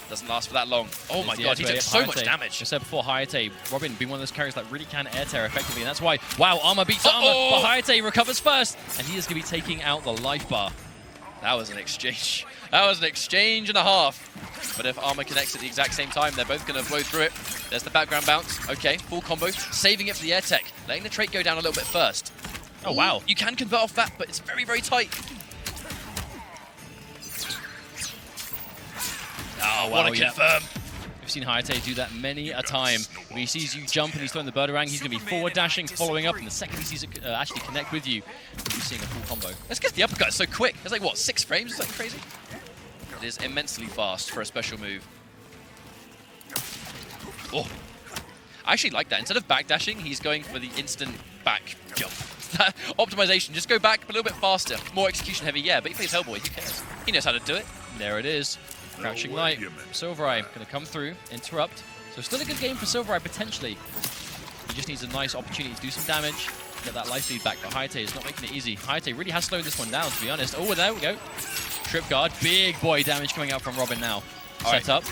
Doesn't last for that long. Oh my god, he took so much damage. I said before, Hayatei, Robin being one of those characters that really can air tear effectively, and that's why, wow, armor beats armor, but Hayatei recovers first, and he is going to be taking out the life bar. That was an exchange. That was an exchange and a half. But if armor connects at the exact same time, they're both going to blow through it. There's the background bounce. Okay, full combo. Saving it for the air tech. Letting the trait go down a little bit first. Oh, wow. You can convert off that, but it's very, very tight. Oh, what a confirm. We've seen Hayatei do that many a time. When he sees you jump and he's throwing the Birdarang, he's going to be forward dashing, following up, and the second he sees it actually connect with you, he's seeing a full combo. Let's get the uppercut. It's so quick. It's like, what, 6 frames? Is that crazy? It is immensely fast for a special move. Oh. I actually like that. Instead of backdashing, he's going for the instant back jump. That optimization, just go back a little bit faster. More execution heavy, yeah, but he plays Hellboy. Who cares? He knows how to do it. There it is. Crouching Light. SylverRye going to come through, interrupt. So still a good game for SylverRye, potentially. He just needs a nice opportunity to do some damage, get that life lead back, but Hayatei is not making it easy. Hayatei really has slowed this one down, to be honest. Oh, there we go. Trip guard. Big boy damage coming out from Robin now. Set up.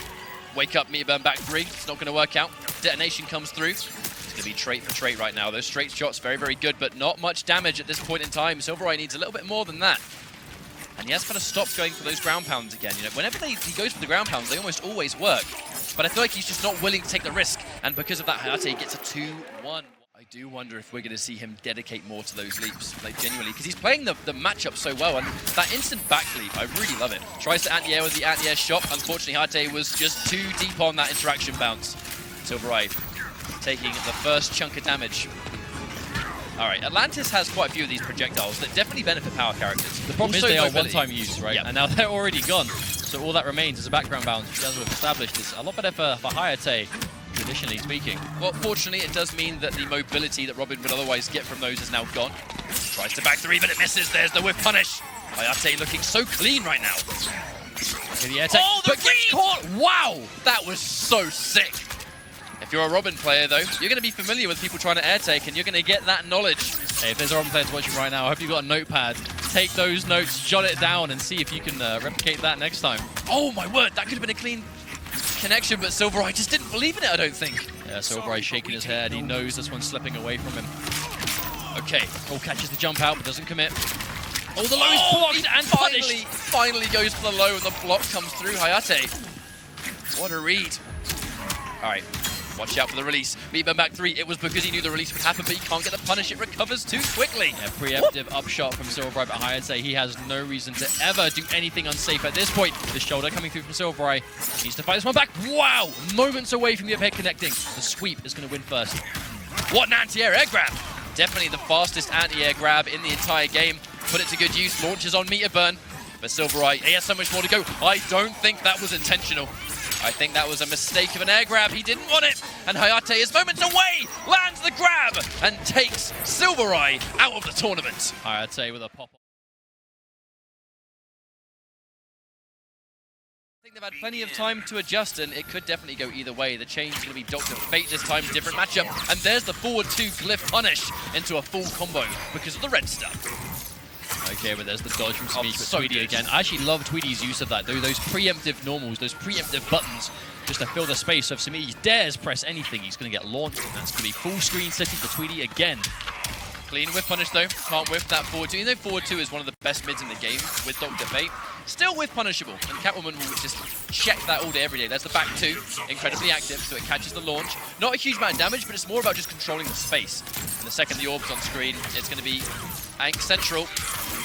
Wake up, meter burn back 3. It's not going to work out. Detonation comes through. It's going to be trait for trait right now. Those straight shots, very, very good, but not much damage at this point in time. SylverRye needs a little bit more than that. And he has kind of stopped going for those ground pounds again. You know, whenever he goes for the ground pounds, they almost always work. But I feel like he's just not willing to take the risk. And because of that, Hayatei gets a 2-1. I do wonder if we're going to see him dedicate more to those leaps, like genuinely, because he's playing the matchup so well. And that instant back leap, I really love it. Tries to anti-air with the anti-air shot. Unfortunately, Hayatei was just too deep on that interaction bounce. SylverRye taking the first chunk of damage. All right, Atlantis has quite a few of these projectiles that definitely benefit power characters. The problem is they are one-time use, right? Yep. And now they're already gone. So all that remains is a background bounce, which, as we've established, is a lot better for Hayatei, traditionally speaking. Well, fortunately, it does mean that the mobility that Robin would otherwise get from those is now gone. Tries to back 3, but it misses. There's the whiff punish. Hayatei looking so clean right now. The air tech, oh, the gets caught! Wow! That was so sick. If you're a Robin player, though, you're going to be familiar with people trying to air take, and you're going to get that knowledge. Hey, if there's a Robin player watching right now, I hope you've got a notepad Take those notes, jot it down, and see if you can replicate that next time. Oh my word, that could have been a clean connection, but SylverRye just didn't believe in it, I don't think. Yeah, SylverRye shaking his head. He knows this one's slipping away from him. Okay, catches the jump out, but doesn't commit. Oh, the low is blocked and punished. Finally goes for the low, and the block comes through Hayatei. What a read. All right. Watch out for the release. Meatburn back 3. It was because he knew the release would happen, but he can't get the punish. It recovers too quickly. Yeah, preemptive upshot from SylverRye, but Hayatei, he has no reason to ever do anything unsafe at this point. The shoulder coming through from SylverRye. Needs to fight this one back. Wow! Moments away from the up head connecting. The sweep is going to win first. What an anti-air air grab. Definitely the fastest anti-air grab in the entire game. Put it to good use. Launches on Meterburn. But SylverRye, he has so much more to go. I don't think that was intentional. I think that was a mistake of an air grab. He didn't want it. And Hayatei is moments away, lands the grab, and takes SylverRye out of the tournament. Hayatei with a pop. I think they've had plenty of time to adjust, and it could definitely go either way. The change is going to be Dr. Fate this time, different matchup. And there's the forward 2 glyph punish into a full combo because of the red stuff. Okay, but there's the dodge from Semiij, but so Tweedy good. again. I actually love Tweedy's use of that, though. Those preemptive normals, those preemptive buttons, just to fill the space. So if Semiij dares press anything, he's going to get launched, and that's going to be full screen city for Tweedy again. Clean whiff punish, though. Can't whiff that forward 2. You know forward 2 is one of the best mids in the game with Dr. Fate. Still whiff punishable, and Catwoman will just check that all day, every day. There's the back 2, incredibly active, so it catches the launch. Not a huge amount of damage, but it's more about just controlling the space. And the second the orb's on screen, it's going to be Ank Central,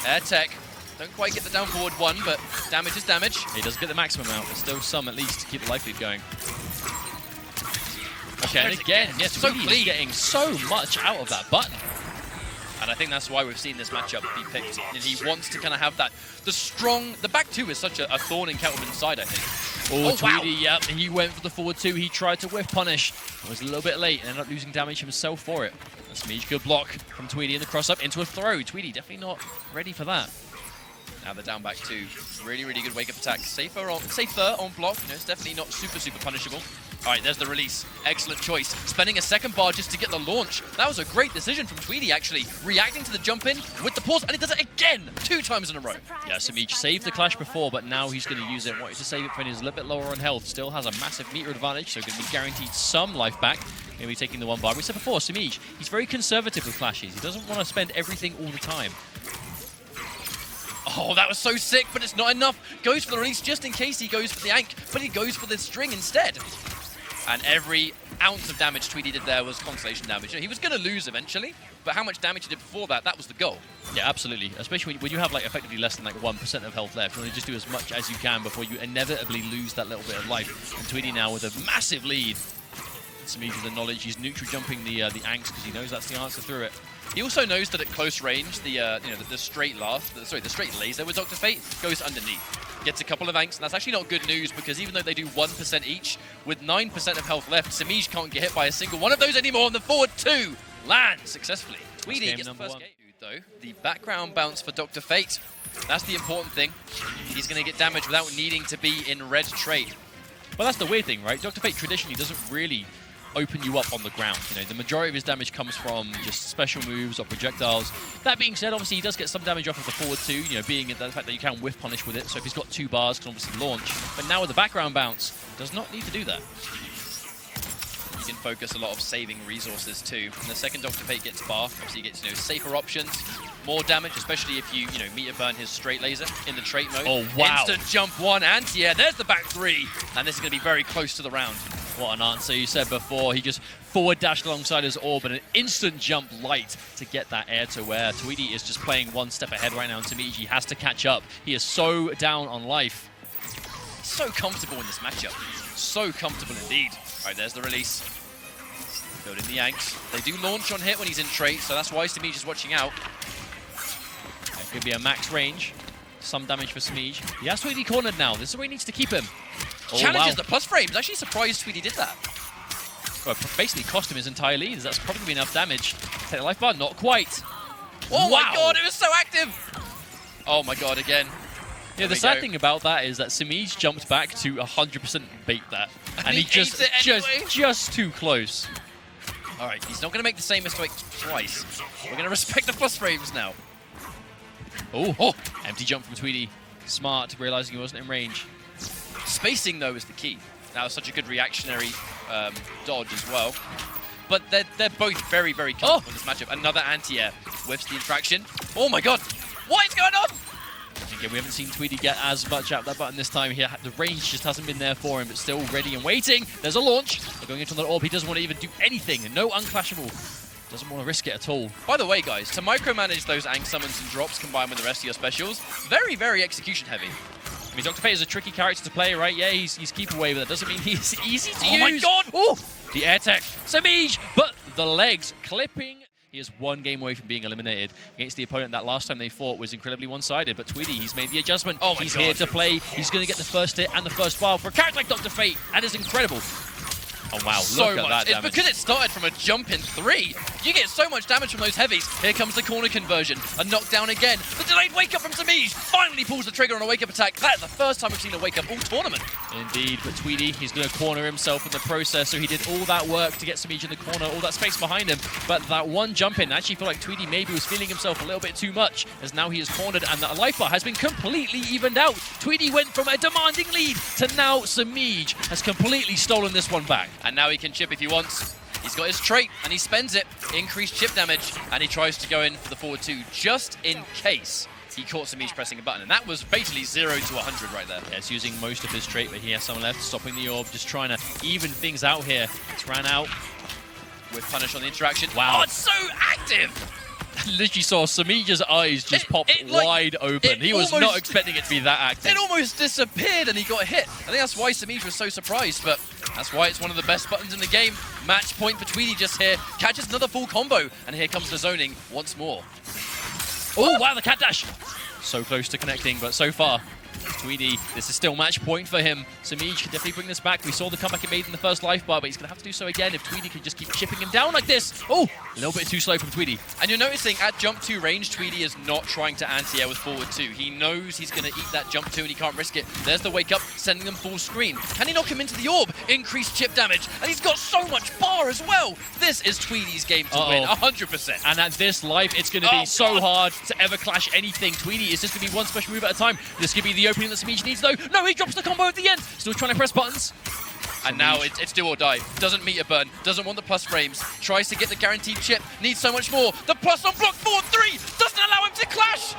Air Tech. Don't quite get the down forward 1, but damage is damage. He doesn't get the maximum out, but still some at least to keep the life lead going. Okay, and again, yes, so Tweedy is getting so much out of that button. And I think that's why we've seen this matchup be picked. And he wants to kind of have that, the back 2 is such a thorn in Catwoman's side, I think. Oh, Tweedy, wow. Yep, he went for the forward 2. He tried to whiff punish. It was a little bit late and ended up losing damage himself for it. Semiij, good block from Tweedy in the cross-up into a throw. Tweedy definitely not ready for that. Now the down back 2. Really, really good wake-up attack. Safer on block. You know, it's definitely not super, super punishable. All right, there's the release. Excellent choice. Spending a second bar just to get the launch. That was a great decision from Tweedy, actually. Reacting to the jump in with the pause, and he does it again 2 times in a row. Yeah, Semiij saved the clash before, but now he's going to use it. Wanted to save it when he's a little bit lower on health. Still has a massive meter advantage, so going to be guaranteed some life back. Going to be taking the 1 bar. We said before, Semiij, he's very conservative with clashes. He doesn't want to spend everything all the time. Oh, that was so sick, but it's not enough. Goes for the release just in case he goes for the Ank, but he goes for the string instead. And every ounce of damage Tweedy did there was consolation damage. You know, he was going to lose eventually, but how much damage he did before that, that was the goal. Yeah, absolutely. Especially when you have like effectively less than like 1% of health left. You want to just do as much as you can before you inevitably lose that little bit of life. And Tweedy now with a massive lead. Semiij with the knowledge, he's neutral jumping the Anks because he knows that's the answer through it. He also knows that at close range, the straight laser with Dr. Fate goes underneath. Gets a couple of Anks, and that's actually not good news because even though they do 1% each, with 9% of health left, Semiij can't get hit by a single one of those anymore, and the forward 2 lands successfully. Tweedy gets the first game, though. The background bounce for Dr. Fate, that's the important thing. He's going to get damage without needing to be in red trade. Well, that's the weird thing, right? Dr. Fate traditionally doesn't really open you up on the ground. You know, the majority of his damage comes from just special moves or projectiles. That being said, obviously he does get some damage off of the forward 2, you know, being the fact that you can whiff punish with it. So if he's got 2 bars, can obviously launch. But now with the background bounce, does not need to do that. You can focus a lot of saving resources too. And the second Dr. Fate gets bar, obviously he gets, you know, safer options, more damage, especially if you meter burn his straight laser in the trait mode. Oh, wow. Instant jump 1, and yeah, there's the back 3. And this is going to be very close to the round. What an answer. You said before, he just forward dashed alongside his orb and an instant jump light to get that air to air. Tweedy is just playing 1 step ahead right now, and Semiij has to catch up. He is so down on life. So comfortable in this matchup. So comfortable indeed. All right, there's the release. Building the Yanks. They do launch on hit when he's in trait, so that's why Semiij is watching out. It could be a max range. Some damage for Semiij. He has Tweedy cornered now. This is where he needs to keep him. Challenges the plus frames. Actually surprised Tweedy did that. Well, basically cost him his entire lead. That's probably enough damage. Take the life bar, not quite. Oh wow. My god, it was so active! Oh my god, again. Yeah, the sad thing about that is that Semiij jumped back to 100% bait that. And he just too close. Alright, he's not going to make the same mistake twice. We're going to respect the plus frames now. Oh, empty jump from Tweedy. Smart, realizing he wasn't in range. Spacing, though, is the key. That was such a good reactionary dodge as well. But they're both very, very comfortable in this matchup. Another anti-air whiffs the interaction. Oh my god, what is going on? Again, we haven't seen Tweedy get as much out of that button this time. The range just hasn't been there for him, but still ready and waiting. There's a launch. They're going into the orb. He doesn't want to even do anything. No unclashable. Doesn't want to risk it at all. By the way, guys, to micromanage those Ang summons and drops combined with the rest of your specials, very, very execution heavy. I mean, Dr. Fate is a tricky character to play, right? Yeah, he's keep away, but that doesn't mean he's easy to use. Oh my god! Oh, the air tech. Semiij, but the legs clipping. He is one game away from being eliminated against the opponent that last time they fought was incredibly one-sided. But Tweedy, he's made the adjustment. Oh my he's god. here to play. He's going to get the first hit and the first file for a character like Dr. Fate. That is incredible. Oh, wow. So Look at much. that It's damage. because it started from a jump in 3. You get so much damage from those heavies. Here comes the corner conversion. A knockdown again. The delayed wake up from Semiij finally pulls the trigger on a wake up attack. That is the first time we've seen a wake up all tournament. Indeed, but Tweedy, he's going to corner himself in the process, so he did all that work to get Semiij in the corner, all that space behind him, but that one jump in, I actually feel like Tweedy maybe was feeling himself a little bit too much, as now he is cornered, and that life bar has been completely evened out. Tweedy went from a demanding lead to now Semiij has completely stolen this one back. And now he can chip if he wants. He's got his trait, and he spends it. Increased chip damage, and he tries to go in for the forward 2, just in case he caught Semiij pressing a button. And that was basically 0 to 100 right there. Yeah, it's using most of his trait, but he has someone left, stopping the orb, just trying to even things out here. It's ran out. With punish on the interaction. Wow. Oh, it's so active! Literally saw Semiij's eyes just pop wide open. He was not expecting it to be that active. It almost disappeared and he got hit. I think that's why Semiij was so surprised, but that's why it's one of the best buttons in the game. Match point for Tweedy just here. Catches another full combo, and here comes the zoning once more. Oh, wow, the cat dash. So close to connecting, but so far, Tweedy, this is still match point for him. Semiij can definitely bring this back. We saw the comeback he made in the first life bar, but he's going to have to do so again if Tweedy can just keep chipping him down like this. Oh, a little bit too slow from Tweedy. And you're noticing at jump 2 range, Tweedy is not trying to anti-air with forward 2. He knows he's going to eat that jump 2 and he can't risk it. There's the wake up, sending them full screen. Can he knock him into the orb? Increased chip damage. And he's got so much bar as well. This is Tweedy's game to win, 100%. And at this life, it's going to be so hard to ever clash anything. Tweedy is just going to be one special move at a time. This could be the opening that Semiij needs, though. No, he drops the combo at the end. Still trying to press buttons. And now it's do or die. Doesn't meter burn. Doesn't want the plus frames. Tries to get the guaranteed chip. Needs so much more. The plus on block 4-3 doesn't allow him to clash.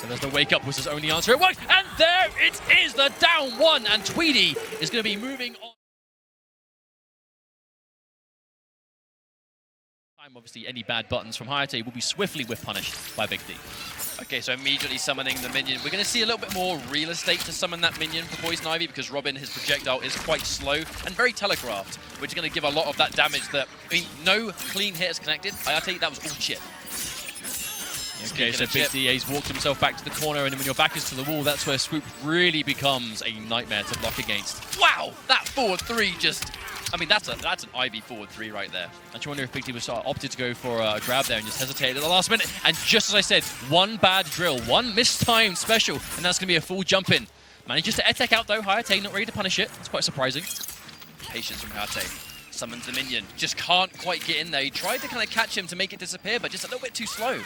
And there's the wake up was his only answer. It worked. And there it is, the down one. And Tweedy is going to be moving on. Obviously, any bad buttons from Hayatei will be swiftly whiff punished by Big D. Okay, so immediately summoning the minion. We're going to see a little bit more real estate to summon that minion for Poison Ivy because Robin, his projectile, is quite slow and very telegraphed, which is going to give a lot of that damage that, I mean, no clean hit is connected. Hayatei, that was all chip. Okay, so Big D, he's walked himself back to the corner, and when your back is to the wall, that's where Swoop really becomes a nightmare to block against. Wow, that forward 3 just... I mean, that's an Ivy forward 3 right there. I just wonder if Big D was opted to go for a grab there and just hesitated at the last minute. And just as I said, one bad drill, one mistimed special, and that's going to be a full jump in. Manages to attack out though. Hayatei not ready to punish it. That's quite surprising. Patience from Hayatei. Summons the minion. Just can't quite get in there. He tried to kind of catch him to make it disappear, but just a little bit too slow.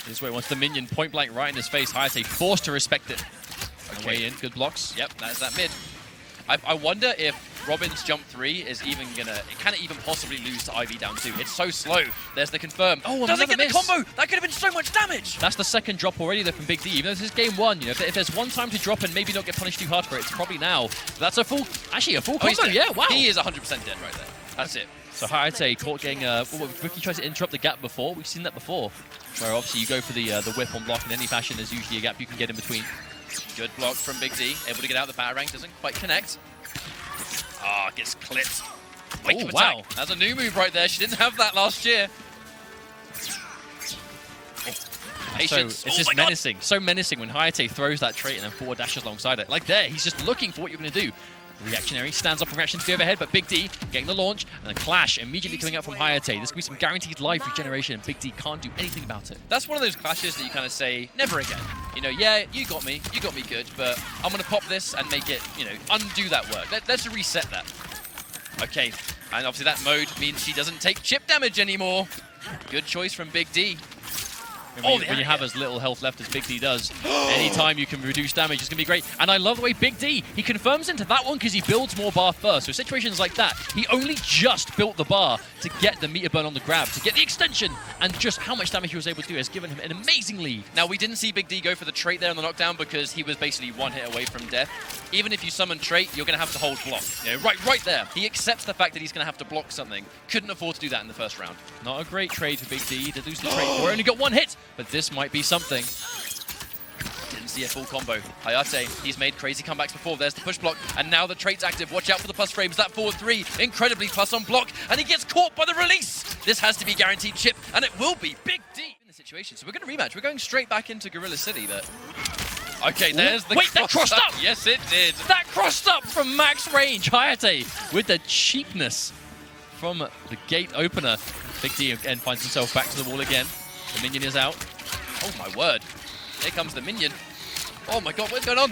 This way, once the minion point blank right in his face, Hayatei forced to respect it. Okay. Way in, good blocks. Yep, that's that mid. I wonder if Robin's jump 3 is even gonna... Can it even possibly lose to Ivy down 2? It's so slow. There's the confirm. Oh, doesn't get miss. the combo! That could have been so much damage! That's the second drop already though from Big D. Even though this is game 1, you know, if there's one time to drop and maybe not get punished too hard for it, it's probably now. That's a full... Actually, a full combo, yeah, wow. He is 100% dead right there. That's it. So Hayatei caught getting... Ricky tries to interrupt the gap before. We've seen that before. Where obviously you go for the whip on block in any fashion. There's usually a gap you can get in between. Good block from Big D. Able to get out the power rank. Doesn't quite connect. Ah, gets clipped. Wake up wow. attack. That's a new move right there. She didn't have that last year. Patience. So it's just menacing. So menacing when Hayatei throws that trait and then forward dashes alongside it. Like there, he's just looking for what you're going to do. Reactionary, stands up in reaction to the overhead, but Big D getting the launch, and a clash immediately coming out from Hayatei. This could be some guaranteed life regeneration, and Big D can't do anything about it. That's one of those clashes that you kind of say, never again. You know, yeah, you got me good, but I'm going to pop this and make it, you know, undo that work. Let's reset that. Okay, and obviously that mode means she doesn't take chip damage anymore. Good choice from Big D. When you have as little health left as Big D does, anytime you can reduce damage is going to be great. And I love the way Big D, he confirms into that one because he builds more bar first. So situations like that, he only just built the bar to get the meter burn on the grab, to get the extension, and just how much damage he was able to do has given him an amazing lead. Now, we didn't see Big D go for the trait there on the knockdown because he was basically one hit away from death. Even if you summon trait, you're going to have to hold block. You know, right there. He accepts the fact that he's going to have to block something. Couldn't afford to do that in the first round. Not a great trade for Big D to lose the trait. We only got one hit, but this might be something. Didn't see a full combo. Hayatei, he's made crazy comebacks before. There's the push block, and now the trait's active. Watch out for the plus frames. That forward 3, incredibly plus on block, and he gets caught by the release. This has to be guaranteed chip, and it will be Big D in the situation. So we're going to rematch. We're going straight back into Gorilla City, but... Okay, there's the Wait, that crossed up! Yes, it did. That crossed up from max range. Hayatei with the cheapness from the gate opener. Big D again finds himself back to the wall again. The minion is out. Oh my word. Here comes the minion. Oh my god, what's going on?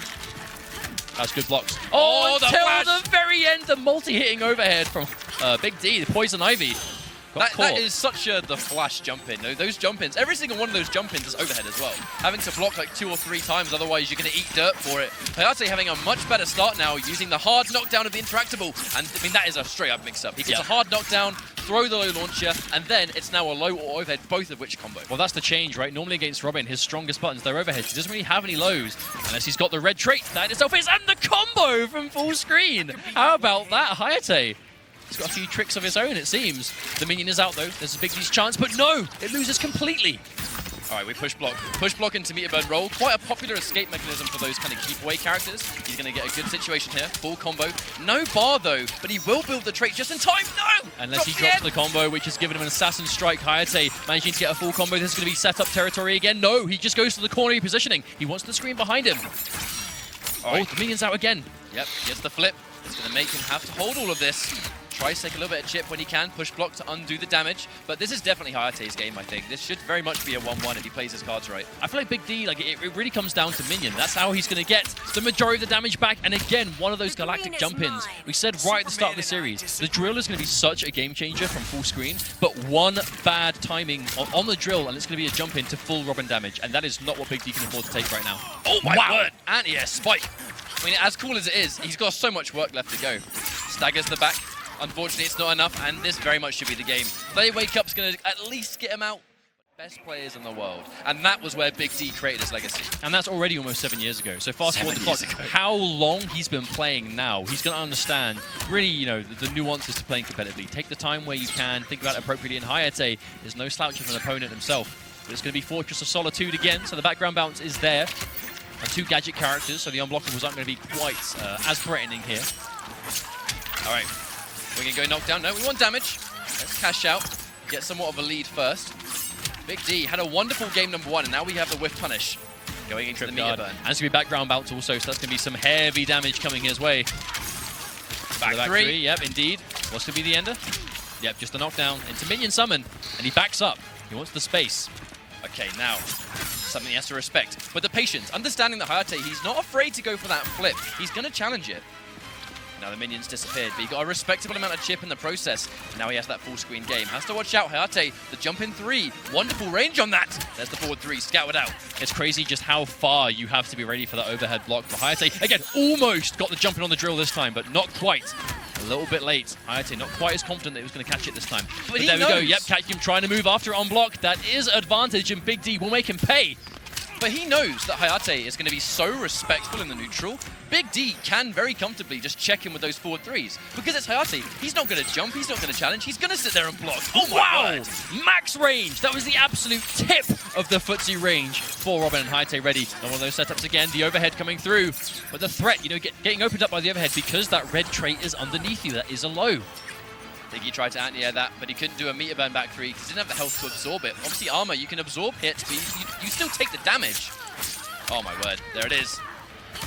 That's good blocks. Oh, until the very end, the multi-hitting overhead from Big D, the Poison Ivy. That is such the flash jump in. Those jump ins, every single one of those jump ins is overhead as well. Having to block like 2 or 3 times, otherwise you're going to eat dirt for it. Hayatei having a much better start now, using the hard knockdown of the interactable. And I mean, that is a straight up mix up. He gets a hard knockdown, throw the low launcher, and then it's now a low or overhead, both of which combo. Well, that's the change, right? Normally against Robin, his strongest buttons, they're overheads. He doesn't really have any lows, unless he's got the red trait. That in itself is, and the combo from full screen. How about that, Hayatei? He's got a few tricks of his own, it seems. The minion is out, though. There's a Big D's chance, but no! It loses completely. All right, we push block. Push block into meter burn roll. Quite a popular escape mechanism for those kind of keep away characters. He's going to get a good situation here. Full combo. No bar, though, but he will build the trait just in time. No! Unless he drops the combo, which has given him an assassin strike. Hayatei managing to get a full combo. This is going to be set up territory again. No, he just goes to the corner positioning. He wants the screen behind him. Oh, the minion's out again. Yep, gets the flip. It's going to make him have to hold all of this. Tries to take a little bit of chip when he can, push block to undo the damage, but this is definitely Hayatei's game, I think. This should very much be a 1-1 if he plays his cards right. I feel like Big D, it really comes down to minion. That's how he's going to get the majority of the damage back, and again, one of those galactic jump-ins. We said right at the start of the series, the drill is going to be such a game changer from full screen, but one bad timing on the drill, and it's going to be a jump-in to full Robin damage, and that is not what Big D can afford to take right now. Oh my word! Anti-air spike! I mean, as cool as it is, he's got so much work left to go. Staggers the back. Unfortunately, it's not enough, and this very much should be the game. They Wake Up's going to at least get him out. Best players in the world. And that was where Big D created his legacy. And that's already almost 7 years ago. So fast forward the clock, how long he's been playing now, he's going to understand really, the nuances to playing competitively. Take the time where you can, think about it appropriately. And Hayatei is no slouch of an opponent himself. But it's going to be Fortress of Solitude again, so the background bounce is there. And 2 gadget characters, so the unblockables aren't going to be quite as threatening here. All right. We're going to go knockdown. No, we want damage. Let's cash out. Get somewhat of a lead first. Big D had a wonderful game number 1, and now we have the whiff punish going into the meter burn. And it's going to be background bounce also, so that's going to be some heavy damage coming his way. Back 3. Yep, indeed. What's going to be the ender? Yep, just a knockdown into minion summon, and he backs up. He wants the space. Okay, now, something he has to respect. But the patience, understanding that Hayatei, he's not afraid to go for that flip. He's going to challenge it. Now the minion's disappeared, but he got a respectable amount of chip in the process. Now he has that full screen game. Has to watch out. Hayatei, the jump in 3. Wonderful range on that. There's the forward 3, scouted out. It's crazy just how far you have to be ready for that overhead block. But Hayatei, again, almost got the jump in on the drill this time, but not quite. A little bit late. Hayatei not quite as confident that he was going to catch it this time. But there we go. Yep, catch him trying to move after it on block. That is advantage, and Big D will make him pay. But he knows that Hayatei is going to be so respectful in the neutral. Big D can very comfortably just check in with those forward 3s. Because it's Hayatei, he's not going to jump, he's not going to challenge, he's going to sit there and block. Oh my word! Max range! That was the absolute tip of the footsie range for Robin and Hayatei ready. On one of those setups again, the overhead coming through. But the threat, getting opened up by the overhead because that red trait is underneath you. That is a low. I think he tried to anti-air that, but he couldn't do a meter burn back 3 because he didn't have the health to absorb it. Obviously, armor, you can absorb hits, but you still take the damage. Oh my word, there it is.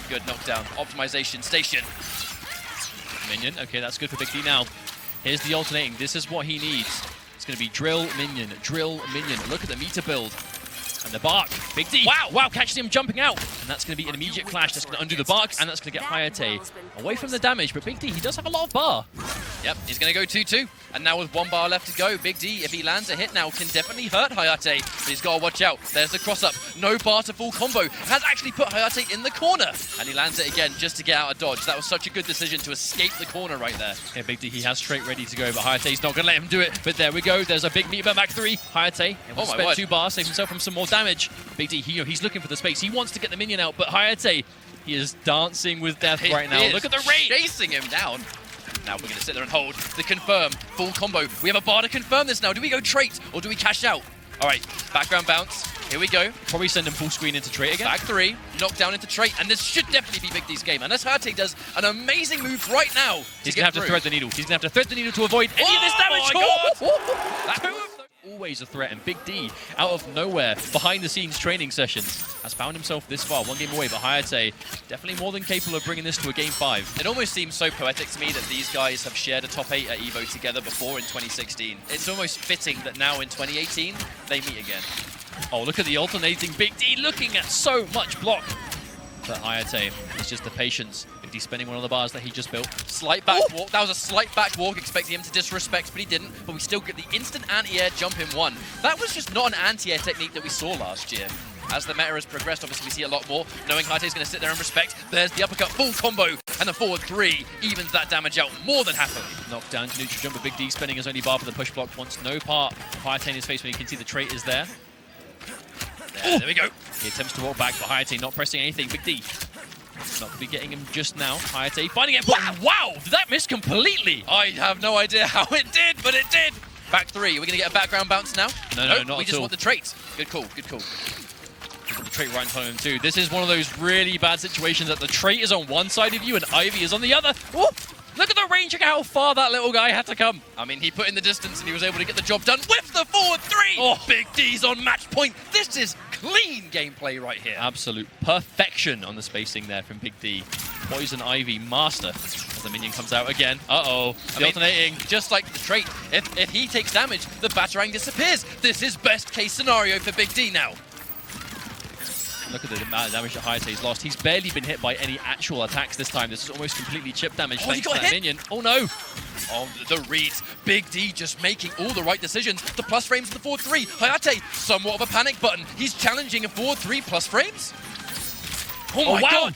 Good knockdown. Optimization station. Minion, okay, that's good for Big D now. Here's the alternating. This is what he needs. It's going to be drill, minion, drill, minion. Look at the meter build. And the bark. Big D. Wow, catches him jumping out. And that's going to be an immediate clash. That's going to undo the bark, and that's going to get Hayatei away from the damage. But Big D, he does have a lot of bar. Yep, he's going to go 2-2. And now with 1 bar left to go, Big D, if he lands a hit now, can definitely hurt Hayatei. But he's got to watch out. There's the cross-up. No bar to full combo. Has actually put Hayatei in the corner. And he lands it again just to get out of dodge. That was such a good decision to escape the corner right there. Yeah, Big D, he has straight ready to go, but Hayatei's not going to let him do it. But there we go. There's a big meat back 3. Hayatei able to spend 2 bars, save himself from some more damage. Big D, he's looking for the space. He wants to get the minion out, but Hayatei, he is dancing with death right now. Look at the rate! Chasing him down. Now we're going to sit there and hold the confirm. Full combo. We have a bar to confirm this now. Do we go trait or do we cash out? All right, background bounce. Here we go. Probably send him full screen into trait again. Back 3, knock down into trait, and this should definitely be Big D's game. Unless Hayatei does an amazing move right now. He's going to have to thread the needle. He's going to have to thread the needle to avoid any of this damage. Always a threat, and Big D, out of nowhere, behind-the-scenes training sessions, has found himself this far, 1 game away, but Hayatei definitely more than capable of bringing this to a game 5. It almost seems so poetic to me that these guys have shared a top 8 at EVO together before in 2016. It's almost fitting that now in 2018, they meet again. Oh, look at the alternating Big D, looking at so much block. But Hayatei, it's just the patience. If he's spending one of the bars that he just built. Slight back walk. That was a slight back walk, expecting him to disrespect, but he didn't. But we still get the instant anti-air jump in 1. That was just not an anti-air technique that we saw last year. As the meta has progressed, obviously we see a lot more. Knowing Hayatei's going to sit there and respect. There's the uppercut, full combo, and the forward 3 evens that damage out more than happily. Knocked down to neutral jump, but Big D spending his only bar for the push block. Wants no part of Hayatei in his face when you can see the trait is there. There we go. He attempts to walk back, but Hayatei not pressing anything. Big D not going to be getting him just now. Hayatei finding it. Wow, did that miss completely? I have no idea how it did, but it did. Back 3. Are we going to get a background bounce now? No, not at all. We just want the trait. Good call, good call. We've got the trait right in front of him too. This is one of those really bad situations that the trait is on one side of you and Ivy is on the other. Whoop! Look at the range, look at how far that little guy had to come. I mean, he put in the distance and he was able to get the job done with the forward 3. Oh, Big D's on match point. This is clean gameplay right here. Absolute perfection on the spacing there from Big D. Poison Ivy master as the minion comes out again. Uh-oh, alternating. Just like the trait, if he takes damage, the Batarang disappears. This is best case scenario for Big D now. Look at the amount of damage that Hayatei's lost. He's barely been hit by any actual attacks this time. This is almost completely chip damage thanks to that minion. Oh no! Oh, the reads. Big D just making all the right decisions. The plus frames of the forward 3. Hayatei, somewhat of a panic button. He's challenging a forward 3 plus frames. Oh my god!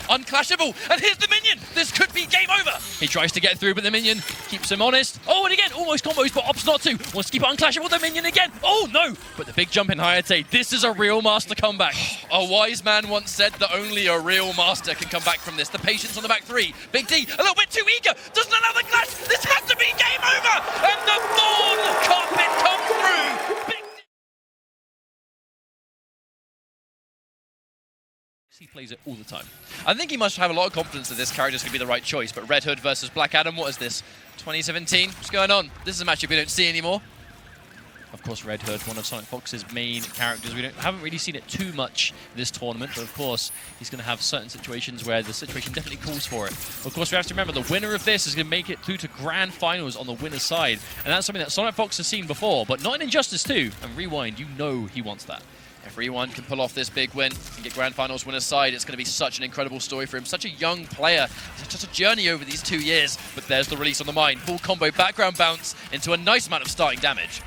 Unclashable, and here's the minion! This could be game over! He tries to get through, but the minion keeps him honest. Oh, and again, almost combos, but opts not to. Wants to keep it unclashable, the minion again. Oh, no! But the big jump in Hayatei. This is a real master comeback. A wise man once said that only a real master can come back from this. The patience on the back 3. Big D, a little bit too eager. Doesn't allow the clash. This has to be game over! And the thorn carpet comes through! Big He plays it all the time. I think he must have a lot of confidence that this character is going to be the right choice, but Red Hood versus Black Adam, what is this? 2017? What's going on? This is a matchup we don't see anymore. Of course, Red Hood, one of SonicFox's main characters. We haven't really seen it too much this tournament, but of course, he's going to have certain situations where the situation definitely calls for it. Of course, we have to remember the winner of this is going to make it through to grand finals on the winner's side, and that's something that SonicFox has seen before, but not in Injustice 2. And Rewind, you know he wants that. If Rewind can pull off this big win and get Grand Finals winner's side, it's going to be such an incredible story for him. Such a young player, such a journey over these 2 years. But there's the release on the mine. Full combo background bounce into a nice amount of starting damage.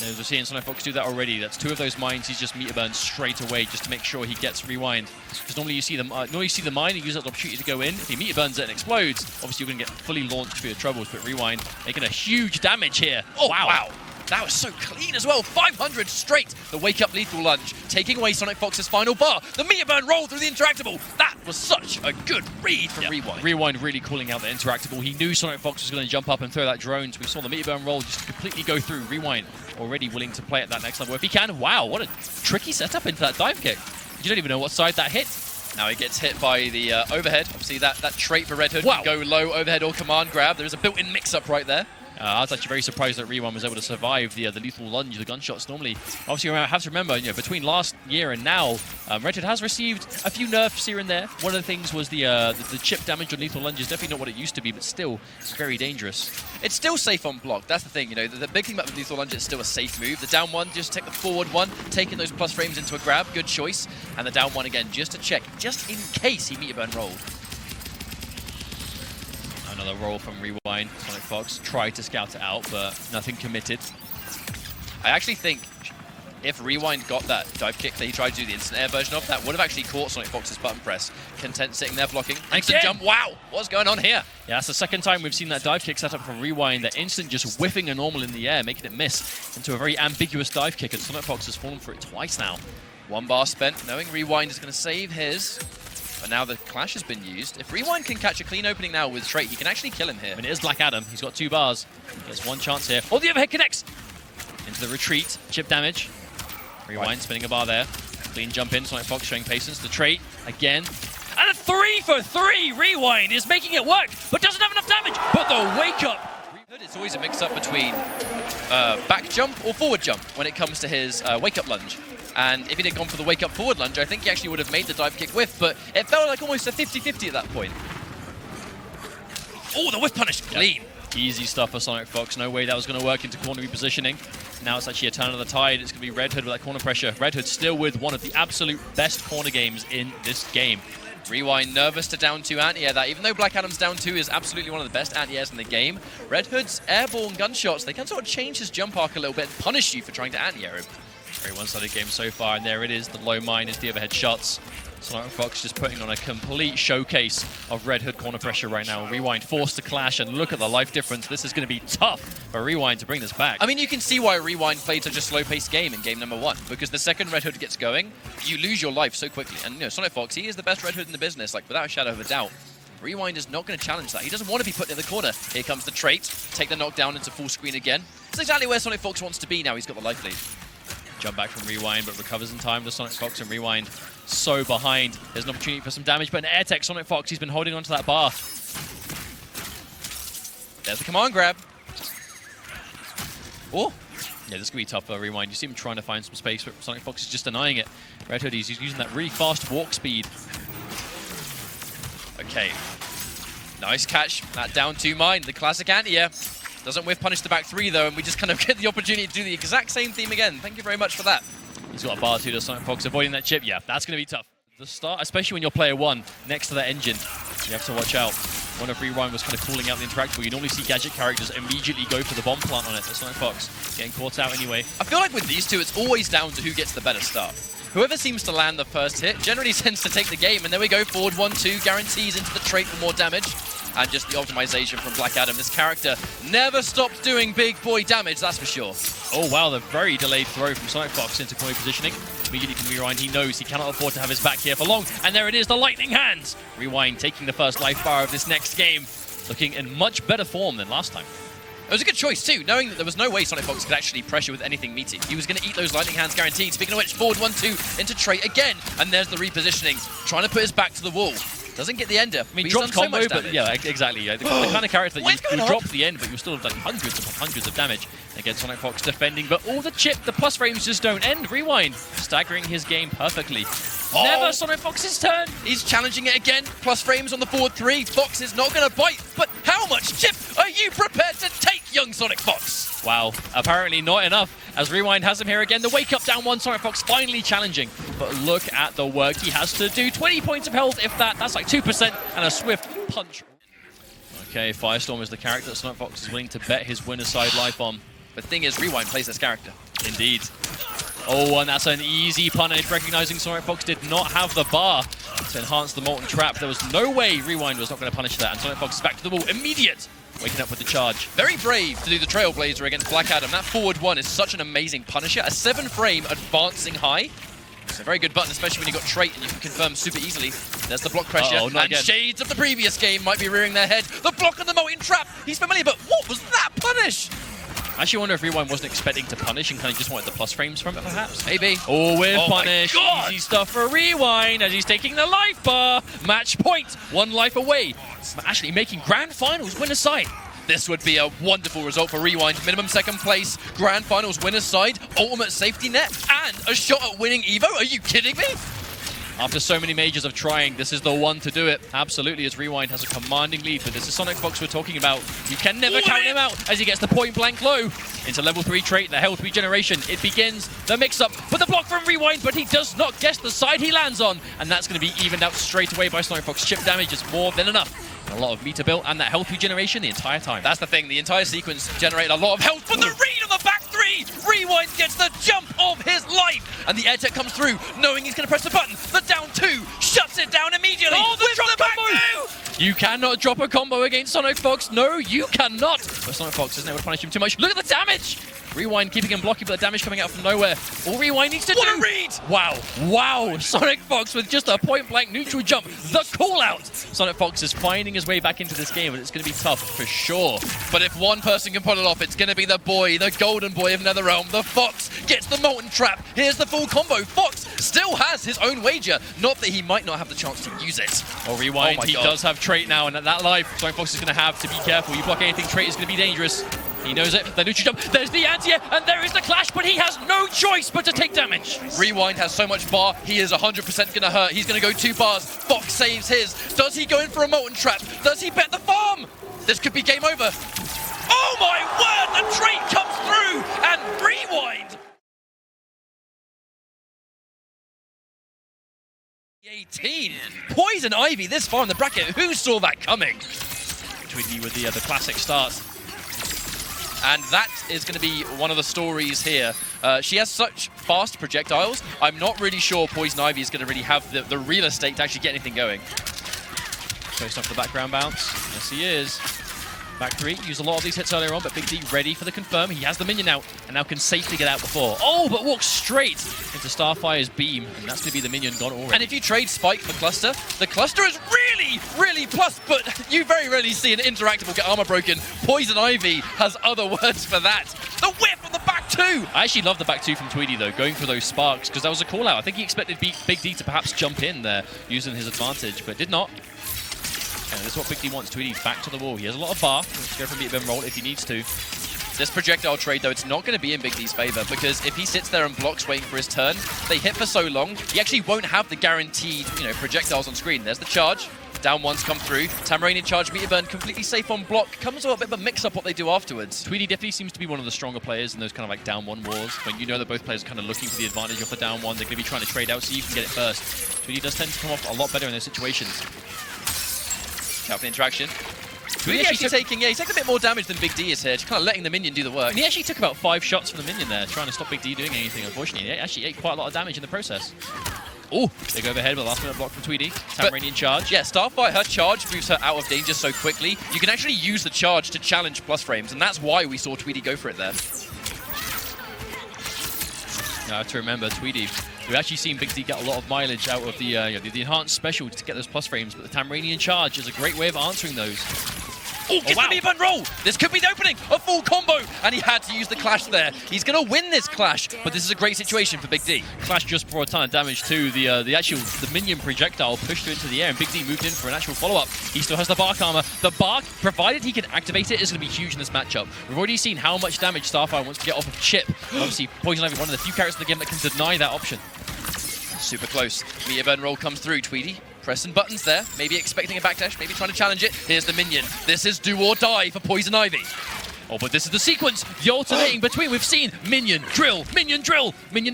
As we're seeing SonicFox do that already. That's 2 of those mines he's just meter burned straight away just to make sure he gets Rewind. Because normally you see the mine and use that opportunity to go in. If he meter burns it and explodes, obviously you're going to get fully launched for your troubles. But Rewind making a huge damage here. Oh, wow. That was so clean as well. 500 straight. The wake-up lethal lunge, taking away SonicFox's final bar. The meter burn roll through the interactable. That was such a good read from Rewind. Rewind really calling out the interactable. He knew SonicFox was going to jump up and throw that drone. So we saw the meter burn roll just completely go through. Rewind already willing to play at that next level if he can. Wow, what a tricky setup into that dive kick. You don't even know what side that hit. Now he gets hit by the overhead. Obviously that trait for Red Hood can go low, overhead or command grab. There is a built-in mix-up right there. I was actually very surprised that Rewind was able to survive the lethal lunge, the gunshots. Normally, obviously, you have to remember, between last year and now, Red Hood has received a few nerfs here and there. One of the things was the chip damage on lethal lunge is definitely not what it used to be, but still, it's very dangerous. It's still safe on block. That's the thing, the big thing about the lethal lunge is still a safe move. The down one, just take the forward one, taking those plus frames into a grab, good choice. And the down one again, just to check, just in case he meter burn rolled. Another roll from Rewind. SonicFox tried to scout it out, but nothing committed. I actually think if Rewind got that dive kick that he tried to do the instant air version of, that would have actually caught SonicFox's button press. Content sitting there blocking. Instant jump. Wow, what's going on here? Yeah, that's the second time we've seen that dive kick set up from Rewind. That instant just whiffing a normal in the air, making it miss into a very ambiguous dive kick, and SonicFox has fallen for it twice now. 1 bar spent, knowing Rewind is going to save his. But now the clash has been used. If Rewind can catch a clean opening now with Trait, he can actually kill him here. I mean, it is Black Adam. He's got 2 bars. There's 1 chance here. Oh, the overhead connects! Into the retreat. Chip damage. Rewind spinning a bar there. Clean jump in. SonicFox showing patience. The Trait again. And a 3 for 3! Rewind is making it work, but doesn't have enough damage. But the wake up! It's always a mix-up between back jump or forward jump when it comes to his wake-up lunge. And if he'd gone for the wake-up forward lunge, I think he actually would have made the dive kick whiff, but it felt like almost a 50-50 at that point. Oh, the whiff punish! Clean. Yep. Easy stuff for SonicFox. No way that was going to work into corner repositioning. Now it's actually a turn of the tide. It's going to be Red Hood with that corner pressure. Red Hood still with one of the absolute best corner games in this game. Rewind nervous to down 2 anti-air that. Even though Black Adam's down 2 is absolutely one of the best anti-airs in the game, Red Hood's airborne gunshots, they can sort of change his jump arc a little bit and punish you for trying to anti-air him. Very one-sided game so far, and there it is. The low mine is the overhead shots. SonicFox just putting on a complete showcase of Red Hood corner pressure right now. Rewind forced to clash, and look at the life difference. This is going to be tough for Rewind to bring this back. I mean, you can see why Rewind played such a slow-paced game in game number 1, because the second Red Hood gets going, you lose your life so quickly. And, you know, SonicFox, he is the best Red Hood in the business, like, without a shadow of a doubt. Rewind is not going to challenge that. He doesn't want to be put in the corner. Here comes the Trait. Take the knockdown into full screen again. It's exactly where SonicFox wants to be now. He's got the life lead. Jump back from Rewind, but recovers in time. The SonicFox and Rewind so behind. There's an opportunity for some damage, but an air tech. SonicFox, he's been holding onto that bar. There's the command grab. Oh. Yeah, this could be tough for Rewind. You see him trying to find some space, but SonicFox is just denying it. Red Hood, he's using that really fast walk speed. Okay. Nice catch. That down 2 mine. The classic anti-air. Doesn't whiff punish the back 3 though, and we just kind of get the opportunity to do the exact same theme again. Thank you very much for that. He's got a bar too to SonicFox, avoiding that chip. Yeah, that's going to be tough. The start, especially when you're player 1 next to that engine, you have to watch out. One of Rewind was kind of calling out the interactable. You normally see gadget characters immediately go for the bomb plant on it. But SonicFox getting caught out anyway. I feel like with these two, it's always down to who gets the better start. Whoever seems to land the first hit generally tends to take the game, and there we go, forward 1-2, guarantees into the Trait for more damage. And just the optimization from Black Adam. This character never stops doing big boy damage, that's for sure. Oh wow, the very delayed throw from SonicFox into corner positioning. Immediately from Rewind, he knows he cannot afford to have his back here for long. And there it is, the lightning hands. Rewind taking the first life bar of this next game. Looking in much better form than last time. It was a good choice too, knowing that there was no way SonicFox could actually pressure with anything meaty. He was going to eat those lightning hands guaranteed. Speaking of which, forward 1-2 into Trait again. And there's the repositioning, trying to put his back to the wall. Doesn't get the ender. I mean, drops combo, so but yeah, exactly. Yeah. The kind of character that you drop the end, but you still have done hundreds of damage. Again, SonicFox defending, but all the chip, the plus frames just don't end. Rewind, staggering his game perfectly. Oh. Never SonicFox's turn. He's challenging it again. Plus frames on the forward 3. Fox is not going to bite, but how much chip are you prepared to take, young SonicFox? Wow, apparently not enough, as Rewind has him here again. The wake up down 1, SonicFox finally challenging. But look at the work he has to do. 20 points of health, if that. That's like 2%, and a swift punch. Okay, Firestorm is the character that SonicFox is willing to bet his winner's side life on. The thing is, Rewind plays this character. Indeed. Oh, and that's an easy punish, recognizing SonicFox did not have the bar to enhance the Molten Trap. There was no way Rewind was not going to punish that, and SonicFox is back to the wall. Immediate! Waking up with the charge. Very brave to do the Trailblazer against Black Adam. That forward 1 is such an amazing punisher. A 7-frame advancing high. It's a very good button, especially when you've got Trait and you can confirm super easily. There's the block pressure, and again. Shades of the previous game might be rearing their head. The block and the Molten Trap. He's familiar, but what was that punish? I actually wonder if Rewind wasn't expecting to punish and kind of just wanted the plus frames from it, perhaps. Maybe. Oh, with punish. Easy stuff for Rewind as he's taking the life bar. Match point. 1 life away. Actually making grand finals winner's side. This would be a wonderful result for Rewind. Minimum 2nd place, grand finals winner's side, ultimate safety net, and a shot at winning Evo. Are you kidding me? After so many majors of trying, this is the one to do it. Absolutely, as Rewind has a commanding lead, but this is SonicFox we're talking about. You can never count him out as he gets the point-blank low. Into level 3 trait, the health regeneration. It begins the mix-up with the block from Rewind, but he does not guess the side he lands on, and that's going to be evened out straight away by SonicFox. Chip damage is more than enough. And a lot of meter built and that health regeneration the entire time. That's the thing, the entire sequence generated a lot of health, but the read on the back 3! Rewind gets the jump of his life! And the air tech comes through, knowing he's going to press the button. The down 2 shuts it down immediately. Oh, the drop back combo! 2! You cannot drop a combo against SonicFox. No, you cannot. But SonicFox isn't able to punish him too much. Look at the damage! Rewind keeping him blocky, but the damage coming out from nowhere. All Rewind needs to do... What a read! Wow. Wow. SonicFox with just a point-blank neutral jump. The call-out. SonicFox is finding his way back into this game, and it's going to be tough for sure. But if one person can pull it off, it's going to be the boy, the golden boy of NetherRealm. The Fox gets the Molten Trap. Here's the full combo. Fox still has his own wager. Not that he might not have the chance to use it. Oh, Rewind. He does have trait now, and at that life, SonicFox is going to have to be careful. You block anything, trait is going to be dangerous. He knows it. The neutral jump. There's the anti-air, and there is the clash, but he has no choice but to take damage. Rewind has so much bar. He is 100% going to hurt. He's going to go 2 bars. Fox saves his. Does he go in for a Molten Trap? Does he bet the farm? This could be game over. Oh my word! The trait comes through, and Rewind. 18. Poison Ivy this far in the bracket. Who saw that coming? Tweedy with the classic start. And that is going to be one of the stories here. She has such fast projectiles. I'm not really sure Poison Ivy is going to really have the real estate to actually get anything going. Post off the background bounce. Yes, he is. Back 3. Used a lot of these hits earlier on, but Big D ready for the confirm. He has the minion out, and now can safely get out before. Oh, but walks straight into Starfire's beam, and that's going to be the minion gone already. And if you trade Spike for Cluster, the Cluster is really, really plus, but you very rarely see an interactable get armor broken. Poison Ivy has other words for that. The whip on the back 2! I actually love the back 2 from Tweedy, though, going for those sparks, because that was a call-out. I think he expected Big D to perhaps jump in there, using his advantage, but did not. And this is what Big D wants. Tweedy back to the wall. He has a lot of bar. Let's go for a meet and roll if he needs to. This projectile trade, though, it's not going to be in Big D's favor, because if he sits there and blocks waiting for his turn, they hit for so long, he actually won't have the guaranteed, projectiles on screen. There's the charge. Down 1's come through. Tamarine in charge, meter burn, completely safe on block. Comes with a bit of a mix-up what they do afterwards. Tweedy definitely seems to be one of the stronger players in those kind of like down 1 wars. When you know that both players are kind of looking for the advantage of the down 1, they're going to be trying to trade out so you can get it first. Tweedy does tend to come off a lot better in those situations. Careful interaction. Tweedy actually taking, he's taking a bit more damage than Big D is here, just kind of letting the minion do the work. And he actually took about 5 shots from the minion there, trying to stop Big D doing anything, unfortunately. He actually ate quite a lot of damage in the process. Oh, they go overhead with a last minute block from Tweedy. Tamarine in charge. Yeah, Starfire, her charge moves her out of danger so quickly. You can actually use the charge to challenge plus frames, and that's why we saw Tweedy go for it there. Now, to remember, Tweedy, we've actually seen Big D get a lot of mileage out of the enhanced special to get those plus frames, but the Tamarine in charge is a great way of answering those. Oh, gets the meat roll! This could be the opening! A full combo! And he had to use the clash there. He's going to win this clash, but this is a great situation for Big D. Clash just brought a ton of damage too. The minion projectile pushed into the air, and Big D moved in for an actual follow-up. He still has the bark armor. The bark, provided he can activate it, is going to be huge in this matchup. We've already seen how much damage Starfire wants to get off of Chip. Obviously, Poison Ivy, one of the few characters in the game that can deny that option. Super close. Meteor burn roll comes through. Tweedy pressing buttons there, maybe expecting a backdash, maybe trying to challenge it. Here's the minion. This is do or die for Poison Ivy. Oh, but this is the sequence, the alternating between. We've seen minion, drill, minion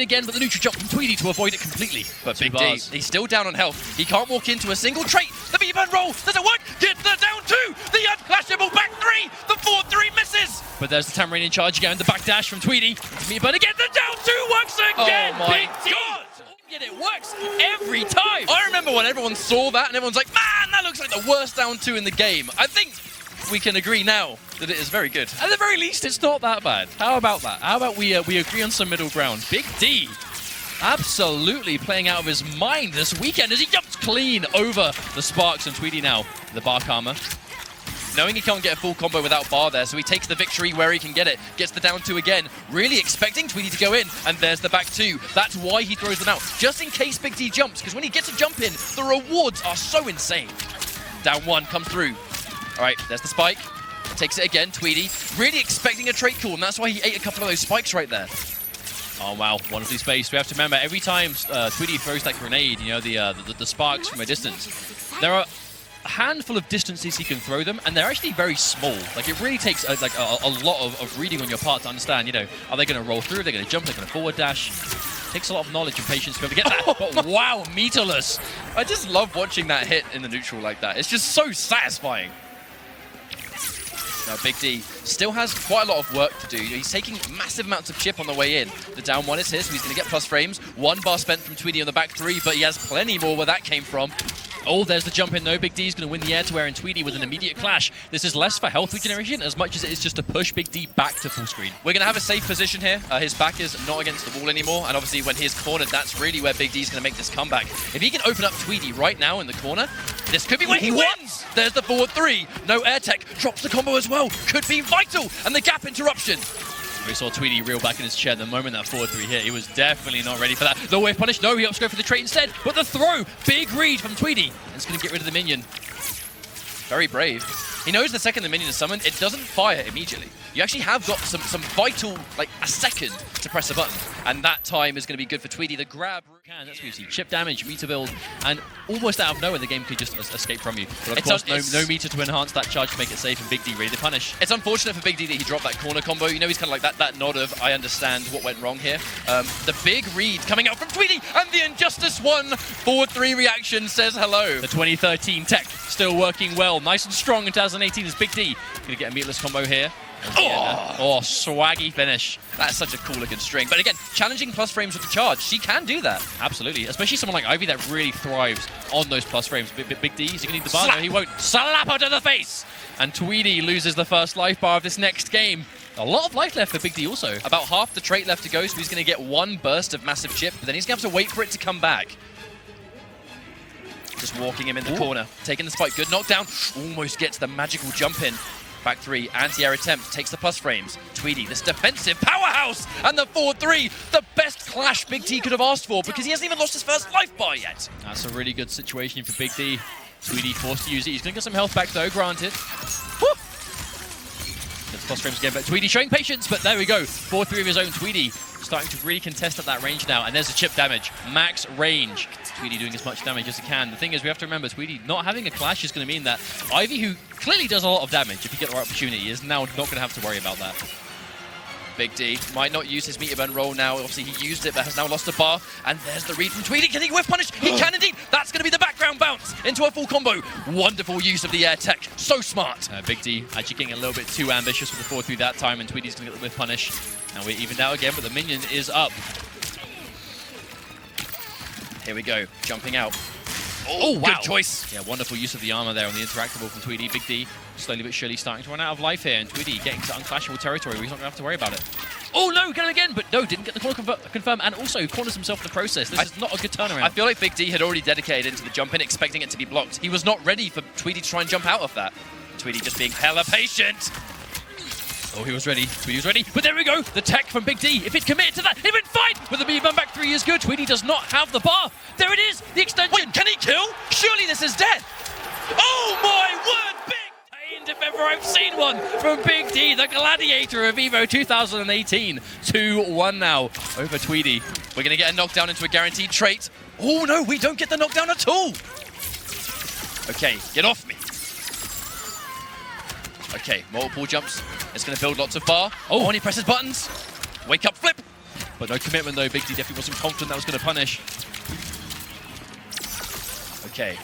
again, but the neutral jump from Tweedy to avoid it completely. But Big D, he's still down on health. He can't walk into a single trait. The meteor burn roll, does it work? Get the down 2, the unclashable back 3, the 4-3 misses. But there's the Tamarine in charge again, the backdash from Tweedy. Meteor burn again, the down 2 works again. Oh my Big D. God. And it works every time. I remember when everyone saw that and everyone's like, man, that looks like the worst down 2 in the game. I think we can agree now that it is very good. At the very least, it's not that bad. How about that? How about we agree on some middle ground? Big D absolutely playing out of his mind this weekend as he jumps clean over the sparks, and Tweedy now the bark armor. Knowing he can't get a full combo without bar there, so he takes the victory where he can get it. Gets the down 2 again, really expecting Tweedy to go in, and there's the back 2. That's why he throws them out, just in case Big D jumps, because when he gets a jump in, the rewards are so insane. Down 1 comes through. All right, there's the spike. Takes it again, Tweedy, really expecting a trait call, and that's why he ate a couple of those spikes right there. Oh wow, wonderfully spaced. We have to remember, every time Tweedy throws that grenade, you know, the sparks from a distance, there are a handful of distances he can throw them, and they're actually very small. Like, it really takes a lot of reading on your part to understand, you know, are they going to roll through, are they going to jump, are they going to forward dash? Takes a lot of knowledge and patience to be able to get that. But wow, meterless. I just love watching that hit in the neutral like that. It's just so satisfying. Now, Big D still has quite a lot of work to do. He's taking massive amounts of chip on the way in. The down one is his, so he's going to get plus frames. 1 bar spent from Tweedy on the back 3, but he has plenty more where that came from. Oh, there's the jump in though. Big D's going to win the air to air, and Tweedy with an immediate clash. This is less for health regeneration as much as it is just to push Big D back to full screen. We're going to have a safe position here. His back is not against the wall anymore, and obviously when he's cornered, that's really where Big D's going to make this comeback. If he can open up Tweedy right now in the corner, this could be where he wins! There's the forward 3. No air tech. Drops the combo as well. Could be vital, and the gap interruption. We saw Tweedy reel back in his chair the moment that forward 3 hit. He was definitely not ready for that. The wave punish, no, he opts to go for the trait instead. But the throw, big read from Tweedy. And it's going to get rid of the minion. Very brave. He knows the second the minion is summoned, it doesn't fire immediately. You actually have got some vital, like a second to press a button. And that time is going to be good for Tweedy. The grab can, that's what you see. Chip damage, meter build, and almost out of nowhere the game could just escape from you. But of course, no meter to enhance that charge to make it safe, and Big D ready to punish. It's unfortunate for Big D that he dropped that corner combo. You know, he's kind of like that nod of, I understand what went wrong here. The big read coming out from Tweedy, and the Injustice 1 forward 3 reaction says hello. The 2013 tech still working well. Nice and strong in 2018 is Big D. Gonna get a meatless combo here. Oh, swaggy finish. That's such a cool looking string. But again, challenging plus frames with the charge, she can do that. Absolutely, especially someone like Ivy that really thrives on those plus frames. Big D, is he going to need the bar? No, he won't. Slap her to the face! And Tweedy loses the first life bar of this next game. A lot of life left for Big D also. About half the trait left to go, so he's going to get 1 burst of massive chip, but then he's going to have to wait for it to come back. Just walking him in the corner, taking the spike. Good knockdown. Almost gets the magical jump in. Back 3, anti-air attempt, takes the plus frames. Tweedy, this defensive powerhouse, and the 4-3, the best clash Big D could have asked for because he hasn't even lost his first life bar yet. That's a really good situation for Big D. Tweedy forced to use it. He's going to get some health back though, granted. Woo! Gets plus frames again, but Tweedy showing patience, but there we go. 4-3 of his own. Tweedy starting to really contest at that range now, and there's the chip damage. Max range. Tweedy doing as much damage as he can. The thing is, we have to remember, Tweedy not having a clash is going to mean that Ivy, who clearly does a lot of damage if you get the right opportunity, is now not going to have to worry about that. Big D might not use his meter burn roll now. Obviously, he used it, but has now lost a bar. And there's the read from Tweedy. Can he whiff punish? He can indeed. That's going to be the background bounce into a full combo. Wonderful use of the air tech. So smart. Big D actually getting a little bit too ambitious with the 4-3 that time, and Tweedy's going to get the whiff punish. Now we're evened out again, but the minion is up. Here we go, jumping out. Oh, wow. Good choice. Yeah, wonderful use of the armor there on the interactable from Tweedy. Big D slowly but surely starting to run out of life here, and Tweedy getting to unclashable territory where he's not going to have to worry about it. Oh no, get it again, but no, didn't get the corner confirm, and also corners himself in the process. This is not a good turnaround. I feel like Big D had already dedicated into the jump in, expecting it to be blocked. He was not ready for Tweedy to try and jump out of that. Tweedy just being hella patient. Oh, he was ready. Tweedy was ready. But there we go. The tech from Big D. If it committed to that, it went fine. But the B-Bun back 3 is good. Tweedy does not have the bar. There it is. The extension. Wait, can he kill? Surely this is death. Oh my word, Big D. If ever I've seen one from Big D, the gladiator of EVO 2018. 2-1 now over Tweedy. We're going to get a knockdown into a guaranteed trait. Oh no, we don't get the knockdown at all. Okay, get off me. Okay, multiple jumps. It's going to build lots of bar. Oh, and he presses buttons. Wake up, flip. But no commitment though. Big D definitely wasn't confident that was going to punish. Okay,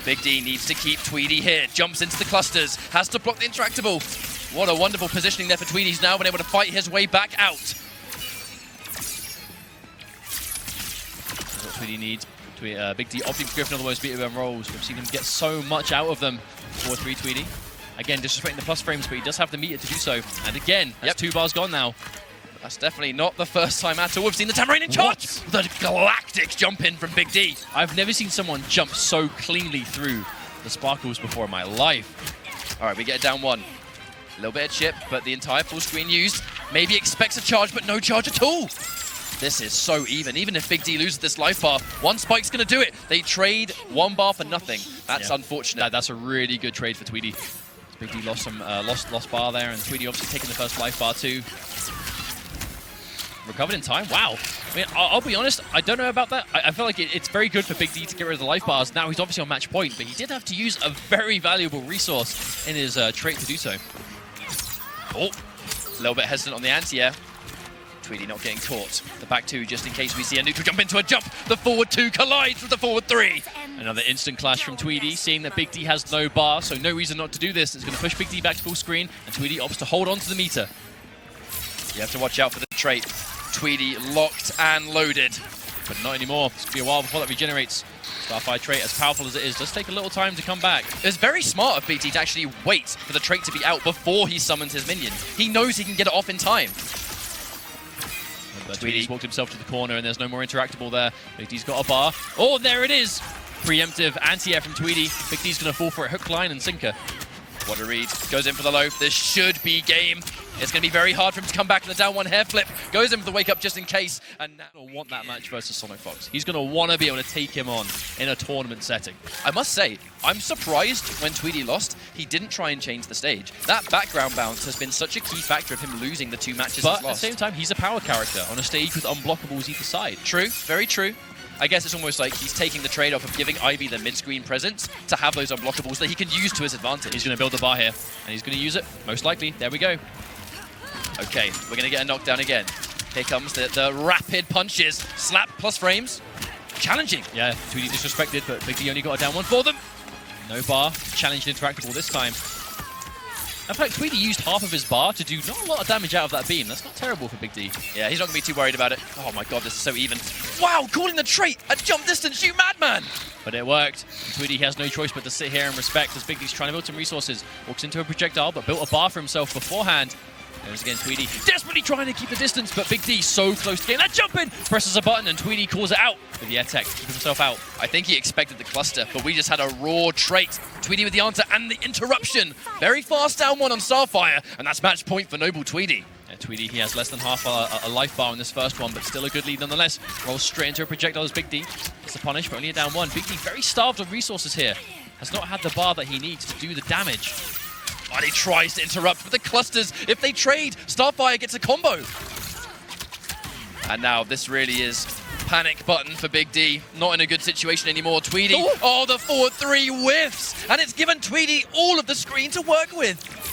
Big D needs to keep Tweedy here. Jumps into the clusters. Has to block the interactable. What a wonderful positioning there for Tweedy. He's now been able to fight his way back out. That's what Tweedy needs. Big D opting for Griffin on the most beat rolls. We've seen him get so much out of them. 4-3 Tweedy. Again, disrespecting the plus frames, but he does have the meter to do so. And again, that's 2 bars gone now. That's definitely not the first time at all. We've seen the Tamarain in charge. The galactic jump in from Big D. I've never seen someone jump so cleanly through the sparkles before in my life. All right, we get it down 1. A little bit of chip, but the entire full screen used. Maybe expects a charge, but no charge at all. This is so even. Even if Big D loses this life bar, 1 spike's going to do it. They trade 1 bar for nothing. That's unfortunate. That's a really good trade for Tweedy. Big D lost some lost bar there, and Tweedy obviously taking the first life bar too. recovered in time. Wow. I mean, I'll be honest, I don't know about that. I feel like it's very good for Big D to get rid of the life bars. Now he's obviously on match point, but he did have to use a very valuable resource in his trait to do so. Oh, a little bit hesitant on the anti-air. Tweedy not getting caught. The back two, just in case we see a neutral jump into a jump. The forward two collides with the forward three. Another instant clash from Tweedy, seeing that Big D has no bar, so no reason not to do this. It's going to push Big D back to full screen, and Tweedy opts to hold on to the meter. You have to watch out for the trait. Tweedy locked and loaded. But not anymore. It's going to be a while before that regenerates. Starfire trait, as powerful as it is, does take a little time to come back. It's very smart of Big D to actually wait for the trait to be out before he summons his minion. He knows he can get it off in time. Tweedy's walked himself to the corner and there's no more interactable there. Big D's got a bar. Oh, there it is! Preemptive anti-air from Tweedy. Big D's going to fall for it, hook, line, and sinker. What a read. Goes in for the low. This should be game. It's going to be very hard for him to come back in the down one hair flip. Goes in for the wake up just in case. And now he'll want that match versus SonicFox. He's going to want to be able to take him on in a tournament setting. I must say, I'm surprised when Tweedy lost, he didn't try and change the stage. That background bounce has been such a key factor of him losing the 2 matches he's lost. But at the same time, he's a power character on a stage with unblockables either side. True, very true. I guess it's almost like he's taking the trade-off of giving Ivy the mid-screen presence to have those unblockables that he can use to his advantage. He's going to build the bar here, and he's going to use it, most likely. There we go. Okay, we're going to get a knockdown again. Here comes the rapid punches. Slap plus frames. Challenging. Yeah, Tweedy disrespected, but Big D only got a down one for them. No bar. Challenged interactable this time. In fact, Tweedy used half of his bar to do not a lot of damage out of that beam. That's not terrible for Big D. Yeah, he's not going to be too worried about it. Oh my god, this is so even. Wow, calling the trait at jump distance, you madman! But it worked. And Tweedy has no choice but to sit here and respect as Big D's trying to build some resources. Walks into a projectile, but built a bar for himself beforehand. Goes against Tweedy, desperately trying to keep the distance, but Big D so close to getting that jump in. Presses a button and Tweedy calls it out with the air tech to keep himself out. I think he expected the cluster, but we just had a raw trait. Tweedy with the answer and the interruption. Very fast down one on Starfire, and that's match point for Noble Tweedy. Yeah, Tweedy, he has less than half a life bar in this first one, but still a good lead nonetheless. Rolls straight into a projectile as Big D. Gets the punish, but only a down one. Big D very starved of resources here. Has not had the bar that he needs to do the damage. And he tries to interrupt with the clusters. If they trade, Starfire gets a combo. And now this really is panic button for Big D. Not in a good situation anymore. Tweedy, oh, the forward 3 whiffs. And it's given Tweedy all of the screen to work with.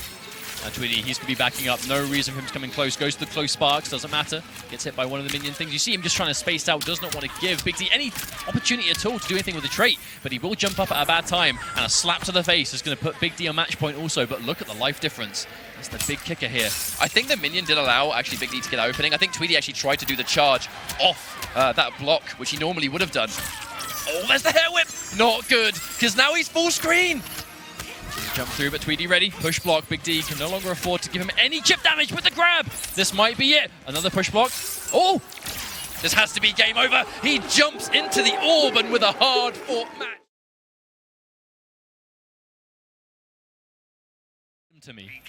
Tweedy, he's going to be backing up. No reason for him to come in close. Goes to the close sparks. Doesn't matter. Gets hit by one of the minion things. You see him just trying to space out. Does not want to give Big D any opportunity at all to do anything with the trait. But he will jump up at a bad time. And a slap to the face is going to put Big D on match point also. But look at the life difference. That's the big kicker here. I think the minion did allow actually Big D to get that opening. I think Tweedy actually tried to do the charge off that block, which he normally would have done. Oh, there's the hair whip. Not good, because now he's full screen. Jump through, but Tweedy ready. Push block. Big D can no longer afford to give him any chip damage with the grab. This might be it. Another push block. Oh! This has to be game over. He jumps into the orb and with a hard-fought match. To me.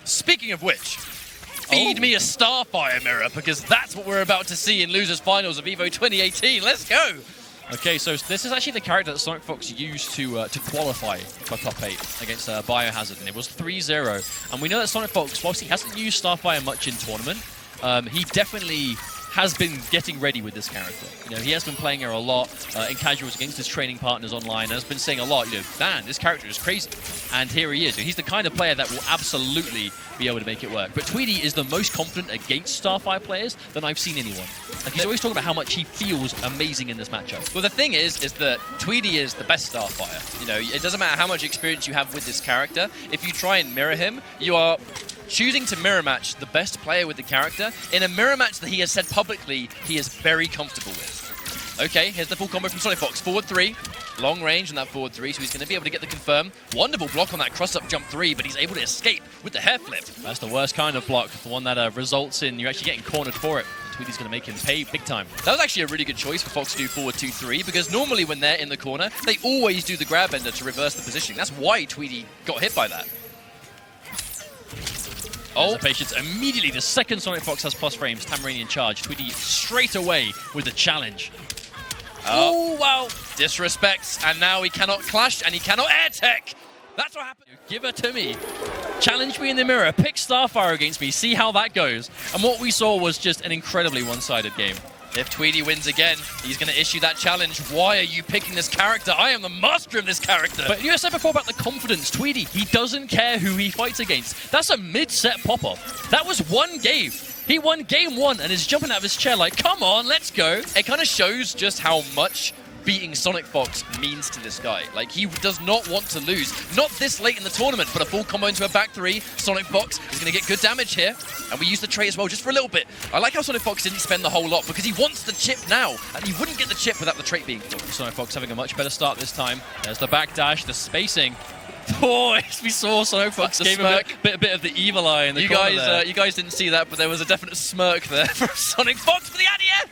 Speaking of which, feed me a Starfire mirror, because that's what we're about to see in Losers Finals of EVO 2018. Let's go! Okay, so this is actually the character that SonicFox used to qualify for top 8 against Biohazard, and it was 3-0. And we know that SonicFox, whilst he hasn't used Starfire much in tournament, he definitely has been getting ready with this character. You know, he has been playing her a lot in casuals against his training partners online, and has been saying a lot, you know, man, this character is crazy. And here he is. He's the kind of player that will absolutely be able to make it work. But Tweedy is the most confident against Starfire players than I've seen anyone. Like, he's always talking about how much he feels amazing in this matchup. Well, the thing is that Tweedy is the best Starfire. You know, it doesn't matter how much experience you have with this character. If you try and mirror him, you are choosing to mirror match the best player with the character in a mirror match that he has said publicly he is very comfortable with. Okay, here's the full combo from SonicFox. Forward 3, long range on that forward 3, so he's going to be able to get the confirm. Wonderful block on that cross-up jump 3, but he's able to escape with the hair flip. That's the worst kind of block, the one that results in you actually getting cornered for it. Tweedy's going to make him pay big time. That was actually a really good choice for Fox to do forward 2-3, because normally when they're in the corner, they always do the grab ender to reverse the positioning. That's why Tweedy got hit by that. Oh, the patience immediately. The second SonicFox has plus frames. Tamaranian charge. Tweedy straight away with the challenge. Oh, wow. Disrespects, and now he cannot clash, and he cannot air tech. That's what happened. Give her to me. Challenge me in the mirror, pick Starfire against me, see how that goes. And what we saw was just an incredibly one-sided game. If Tweedy wins again, he's going to issue that challenge. Why are you picking this character? I am the master of this character. But you said before about the confidence. Tweedy, he doesn't care who he fights against. That's a mid-set pop-off. That was one game. He won game 1 and is jumping out of his chair like, come on, let's go. It kind of shows just how much beating SonicFox means to this guy. Like, he does not want to lose. Not this late in the tournament, but a full combo into a back 3. SonicFox is going to get good damage here. And we use the trait as well, just for a little bit. I like how SonicFox didn't spend the whole lot, because he wants the chip now. And he wouldn't get the chip without the trait being full. SonicFox having a much better start this time. There's the backdash, the spacing. Oh, we saw SonicFox gave him a bit of the evil eye in the corner there. You guys didn't see that, but there was a definite smirk there from SonicFox for the anti-air.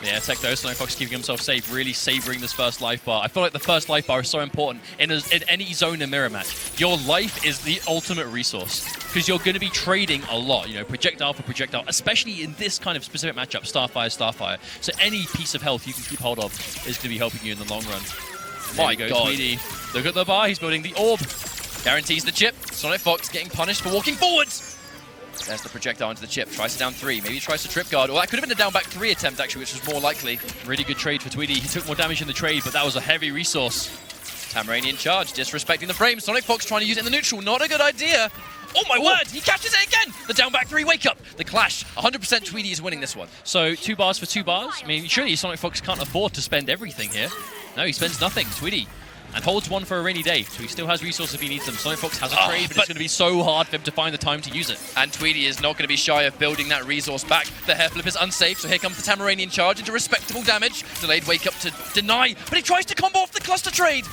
Yeah, tech though, SonicFox keeping himself safe, really savouring this first life bar. I feel like the first life bar is so important in any zone and mirror match. Your life is the ultimate resource, because you're going to be trading a lot, you know, projectile for projectile, especially in this kind of specific matchup, Starfire. So any piece of health you can keep hold of is going to be helping you in the long run. My God. Tweedy. Look at the bar, he's building the orb. Guarantees the chip. SonicFox getting punished for walking forwards. There's the projectile into the chip. Tries to down 3. Maybe tries to trip guard. Or that could have been a down back 3 attempt, actually, which was more likely. Really good trade for Tweedy. He took more damage in the trade, but that was a heavy resource. Tamaranian charge, disrespecting the frame. SonicFox trying to use it in the neutral. Not a good idea. Oh my word, he catches it again! The down back 3 wake up. The clash. 100% Tweedy is winning this one. So 2 bars for 2 bars? I mean, surely SonicFox can't afford to spend everything here. No, he spends nothing. Tweedy. And holds 1 for a rainy day, so he still has resources if he needs them. SonicFox has a trade, but it's going to be so hard for him to find the time to use it. And Tweedy is not going to be shy of building that resource back. The hair flip is unsafe, so here comes the Tamaranian charge into respectable damage. Delayed wake up to deny, but he tries to combo off the cluster trade.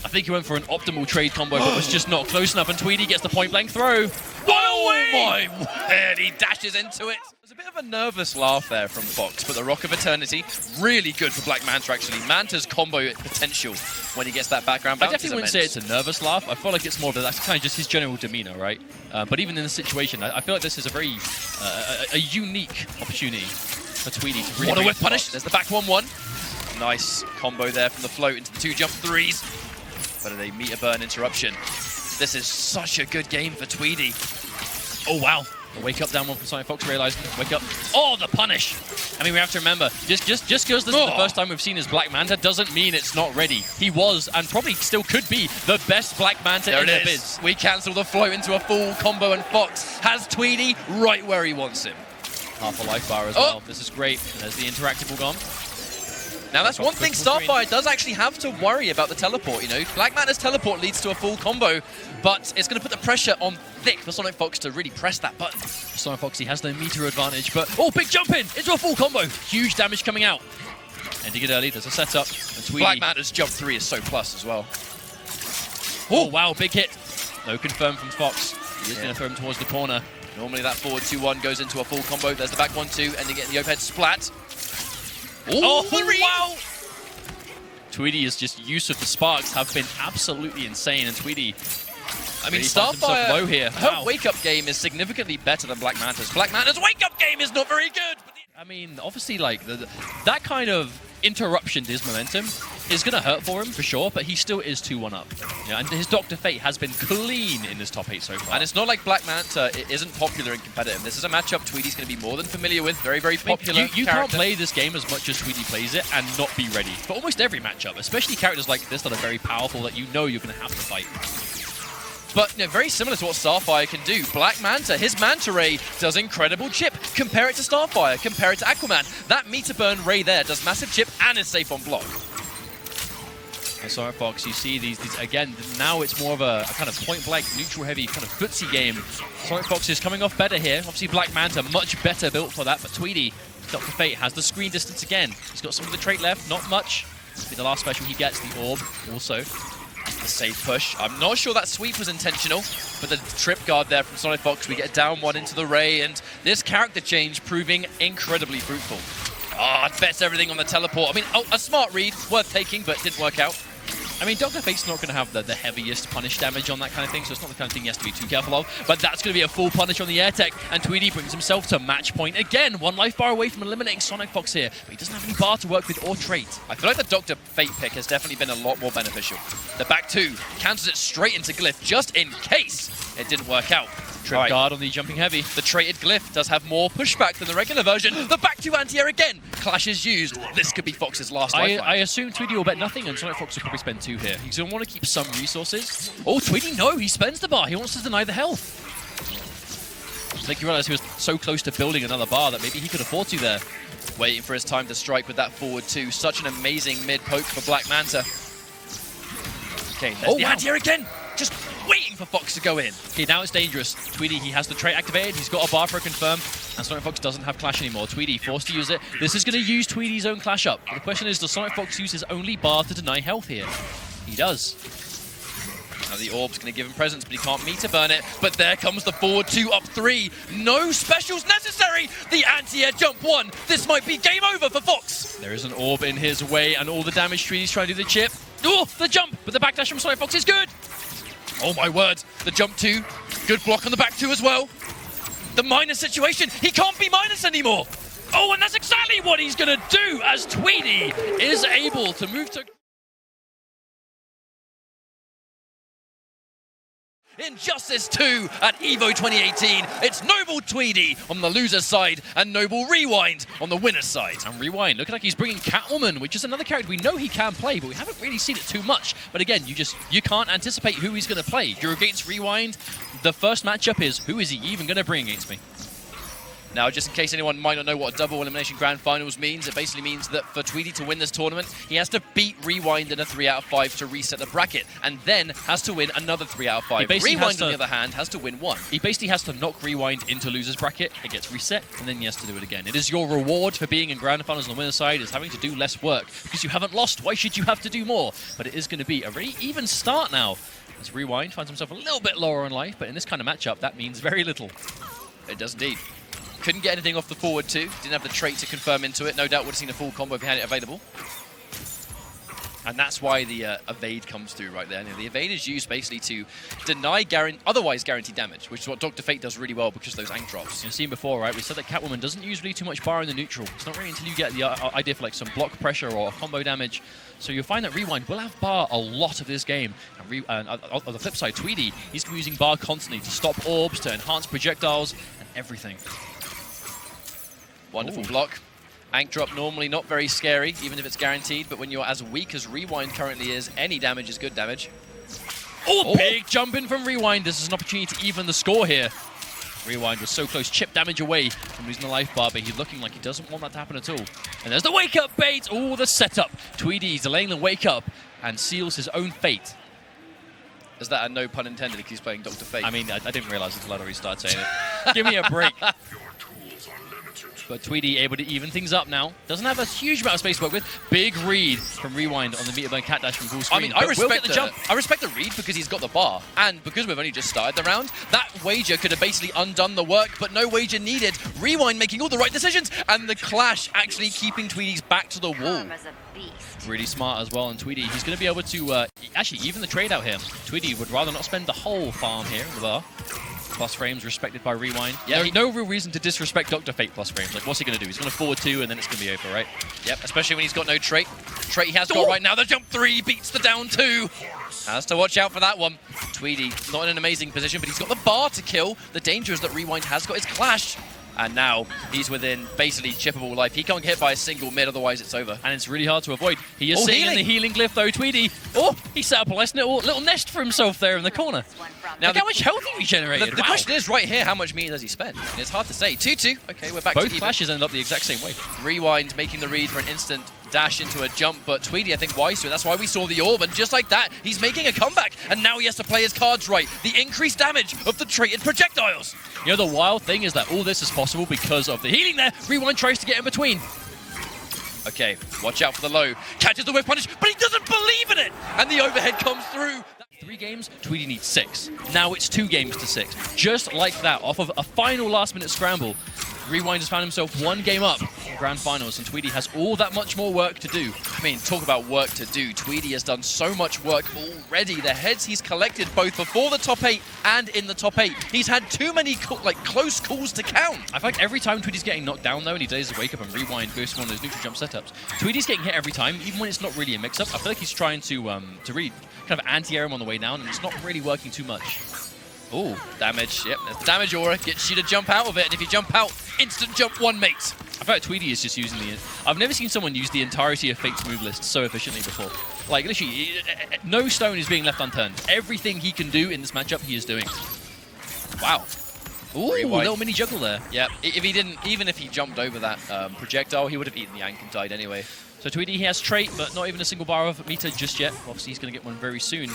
I think he went for an optimal trade combo, but was just not close enough, and Tweedy gets the point blank throw. Oh my word, he dashes into it. There's a bit of a nervous laugh there from Fox, but the Rock of Eternity, really good for Black Manta, actually. Manta's combo potential when he gets that background bounce. I definitely wouldn't say it's a nervous laugh. I feel like it's more that that's kind of just his general demeanor, right? But even in this situation, I feel like this is a very a unique opportunity for Tweedy to really... What a whip punish. There's the back 1-1. Nice combo there from the float into the 2 jump 3s. But a meter burn interruption. This is such a good game for Tweedy. Oh, wow. The wake up down 1 from SonicFox, realizing wake up. Oh, the punish. I mean, we have to remember, just because this is the first time we've seen his Black Manta doesn't mean it's not ready. He was, and probably still could be, the best Black Manta in the biz. We cancel the float into a full combo, and Fox has Tweedy right where he wants him. Half a life bar as well. This is great. There's the interactable gone. Now that's one thing Starfire does actually have to worry about the teleport, you know. Black Manta's teleport leads to a full combo, but it's going to put the pressure on thick for SonicFox to really press that button. SonicFox, he has the meter advantage, but oh, big jump in into a full combo. Huge damage coming out. Ending it early, there's a setup. And Tweedy. Black Manta's jump 3 is so plus as well. Oh, wow, big hit. No confirm from Fox. He is going to throw him towards the corner. Normally that forward 2-1 goes into a full combo. There's the back 1-2, ending it in the overhead splat. Oh, wow! Tweedy's just use of the sparks have been absolutely insane, and Tweedy, I mean, really Starfire, low here. Her wake-up game is significantly better than Black Manta's. Black Manta's wake-up game is not very good. I mean, obviously, like, that kind of interruption to his momentum is going to hurt for him, for sure, but he still is 2-1 up. Yeah, and his Dr. Fate has been clean in this top 8 so far. And it's not like Black Manta isn't popular and competitive. This is a matchup Tweedy's going to be more than familiar with. Very, very popular You can't play this game as much as Tweedy plays it and not be ready for almost every matchup, especially characters like this that are very powerful that you know you're going to have to fight. But you know, very similar to what Starfire can do. Black Manta, his Manta Ray does incredible chip. Compare it to Starfire, compare it to Aquaman. That meter burn Ray there does massive chip and is safe on block. And SonicFox, you see these again, now it's more of a kind of point-blank, neutral-heavy kind of footsie game. SonicFox is coming off better here. Obviously, Black Manta, much better built for that, but Tweedy, Dr. Fate, has the screen distance again. He's got some of the trait left, not much. This will be the last special he gets, the orb, also. The safe push. I'm not sure that sweep was intentional, but the trip guard there from SonicFox, we get down 1 into the Ray, and this character change proving incredibly fruitful. It bets everything on the teleport. I mean, a smart read, worth taking, but didn't work out. I mean, Dr. Fate's not going to have the heaviest punish damage on that kind of thing, so it's not the kind of thing he has to be too careful of. But that's going to be a full punish on the air tech, and Tweedy brings himself to match point again. 1 life bar away from eliminating SonicFox here, but he doesn't have any bar to work with or trait. I feel like the Dr. Fate pick has definitely been a lot more beneficial. The back 2 cancels it straight into Glyph, just in case. It didn't work out. Trip guard on the jumping heavy. The traded glyph does have more pushback than the regular version. The back to anti-air again. Clash is used. This could be Fox's last lifeline. I assume Tweedy will bet nothing, and SonicFox will probably spend 2 here. He's going to want to keep some resources. Oh, Tweedy, no, he spends the bar. He wants to deny the health. I think he realized he was so close to building another bar that maybe he could afford to there. Waiting for his time to strike with that forward 2. Such an amazing mid poke for Black Manta. Okay, there's the anti-air again. Just waiting for Fox to go in. Okay, now it's dangerous. Tweedy, he has the trait activated. He's got a bar for a confirm. And SonicFox doesn't have Clash anymore. Tweedy forced to use it. This is going to use Tweedy's own Clash up. The question is, does SonicFox use his only bar to deny health here? He does. Now the orb's going to give him presence, but he can't meter burn it. But there comes the forward 2 up 3. No specials necessary. The anti-air jump 1. This might be game over for Fox. There is an orb in his way, and all the damage Tweedy's trying to do the chip. Oh, the jump, but the backdash from SonicFox is good. Oh my word, the jump 2, good block on the back 2 as well. The minus situation, he can't be minus anymore. Oh, and that's exactly what he's going to do as Tweedy is able to move to... Injustice 2 at EVO 2018. It's Noble Tweedy on the loser's side and Noble Rewind on the winner's side. And Rewind looking like he's bringing Catwoman, which is another character we know he can play, but we haven't really seen it too much. But again, you can't anticipate who he's going to play. You're against Rewind. The first matchup is, who is he even going to bring against me? Now, just in case anyone might not know what a double elimination grand finals means, it basically means that for Tweedy to win this tournament, he has to beat Rewind in a 3 out of 5 to reset the bracket, and then has to win another 3 out of 5. Rewind, on the other hand, has to win 1. He basically has to knock Rewind into loser's bracket, it gets reset, and then he has to do it again. It is your reward for being in grand finals on the winner's side, is having to do less work, because you haven't lost. Why should you have to do more? But it is going to be a really even start now, as Rewind finds himself a little bit lower in life, but in this kind of matchup, that means very little. It does indeed. Couldn't get anything off the forward 2. Didn't have the trait to confirm into it. No doubt would have seen a full combo if he had it available. And that's why the evade comes through right there. Now, the evade is used basically to deny otherwise guaranteed damage, which is what Dr. Fate does really well because of those ank drops. You've seen before, right? We said that Catwoman doesn't use really too much bar in the neutral. It's not really until you get the idea for like some block pressure or combo damage. So you'll find that Rewind will have bar a lot of this game. And on the flip side, Tweedy, he's using bar constantly to stop orbs, to enhance projectiles, and everything. Wonderful block. Ank drop normally not very scary, even if it's guaranteed, but when you're as weak as Rewind currently is, any damage is good damage. Oh, big jump in from Rewind. This is an opportunity to even the score here. Rewind was so close, chip damage away from losing the life bar, but he's looking like he doesn't want that to happen at all. And there's the wake-up bait. Oh, the setup. Tweedy delaying the wake-up and seals his own fate. Is that a no pun intended because he's playing Dr. Fate? I mean, I didn't realize until I restarted saying it. Give me a break. But Tweedy able to even things up now. Doesn't have a huge amount of space to work with. Big read from Rewind on the meter burn cat dash from full screen. I mean, I respect the read because he's got the bar. And because we've only just started the round, that wager could have basically undone the work, but no wager needed. Rewind making all the right decisions, and the clash actually keeping Tweedy's back to the wall. Really smart as well, and Tweedy, he's going to be able to actually even the trade out here. Tweedy would rather not spend the whole farm here in the bar. Plus frames respected by Rewind. Yeah, there's no real reason to disrespect Dr. Fate plus frames. Like, what's he going to do? He's going to forward 2 and then it's going to be over, right? Yep, especially when he's got no trait. Trait he has got right now. The jump 3 beats the down 2. Has to watch out for that one. Tweedy, not in an amazing position, but he's got the bar to kill. The danger is that Rewind has got his clash. And now he's within basically chippable life. He can't get hit by a single mid, otherwise it's over. And it's really hard to avoid. He is sitting in the healing glyph though, Tweedy. Oh, he set up a nice little nest for himself there in the corner. Now, how much health he regenerated? The question is right here, how much meter does he spend? And it's hard to say. 2-2. Okay, we're back to even. Both flashes end up the exact same way. Rewind making the read for an instant dash into a jump, but Tweedy, I think, wise to it. That's why we saw the orb, and just like that, he's making a comeback, and now he has to play his cards right. The increased damage of the traded projectiles. You know, the wild thing is that all this is possible because of the healing there. Rewind tries to get in between. Okay, watch out for the low. Catches the whip punish, but he doesn't believe in it, and the overhead comes through. 3 games, Tweedy needs 6. Now it's 2 games to 6. Just like that, off of a final last-minute scramble, Rewind has found himself 1 game up in Grand Finals, and Tweedy has all that much more work to do. I mean, talk about work to do. Tweedy has done so much work already. The heads he's collected both before the top 8 and in the top 8. He's had too many close calls to count. I feel like every time Tweedy's getting knocked down, though, and he does his wake-up and Rewind goes to one of those neutral jump setups, Tweedy's getting hit every time, even when it's not really a mix-up. I feel like he's trying to really kind of anti-air him on the way down, and it's not really working too much. Ooh, damage. Yep, there's the damage aura. Gets you to jump out of it, and if you jump out, instant jump one, mate. I feel like Tweedy is just using the... I've never seen someone use the entirety of Fate's move list so efficiently before. Like, literally, no stone is being left unturned. Everything he can do in this matchup, he is doing. Wow. Ooh, a little mini juggle there. Yeah, if he didn't, even if he jumped over that projectile, he would have eaten the Yank and died anyway. So Tweedy, he has trait, but not even a single bar of meter just yet. Obviously, he's going to get one very soon.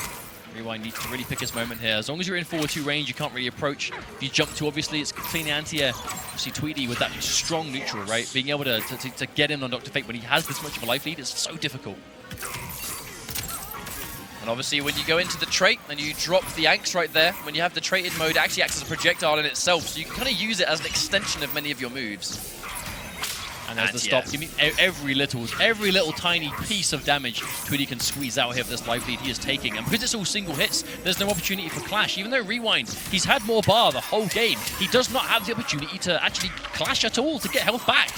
Rewind needs to really pick his moment here. As long as you're in forward 2 range, you can't really approach. If you jump too, obviously, it's clean anti-air. Obviously, Tweedy with that strong neutral, right? Being able to get in on Dr. Fate when he has this much of a life lead is so difficult. And obviously, when you go into the trait and you drop the Anks right there, when you have the traded mode, it actually acts as a projectile in itself, so you can kind of use it as an extension of many of your moves. And as the stop, give me every little tiny piece of damage Tweedy can squeeze out here of this life lead he is taking. And because it's all single hits, there's no opportunity for clash. Even though Rewind, he's had more bar the whole game, he does not have the opportunity to actually clash at all to get health back.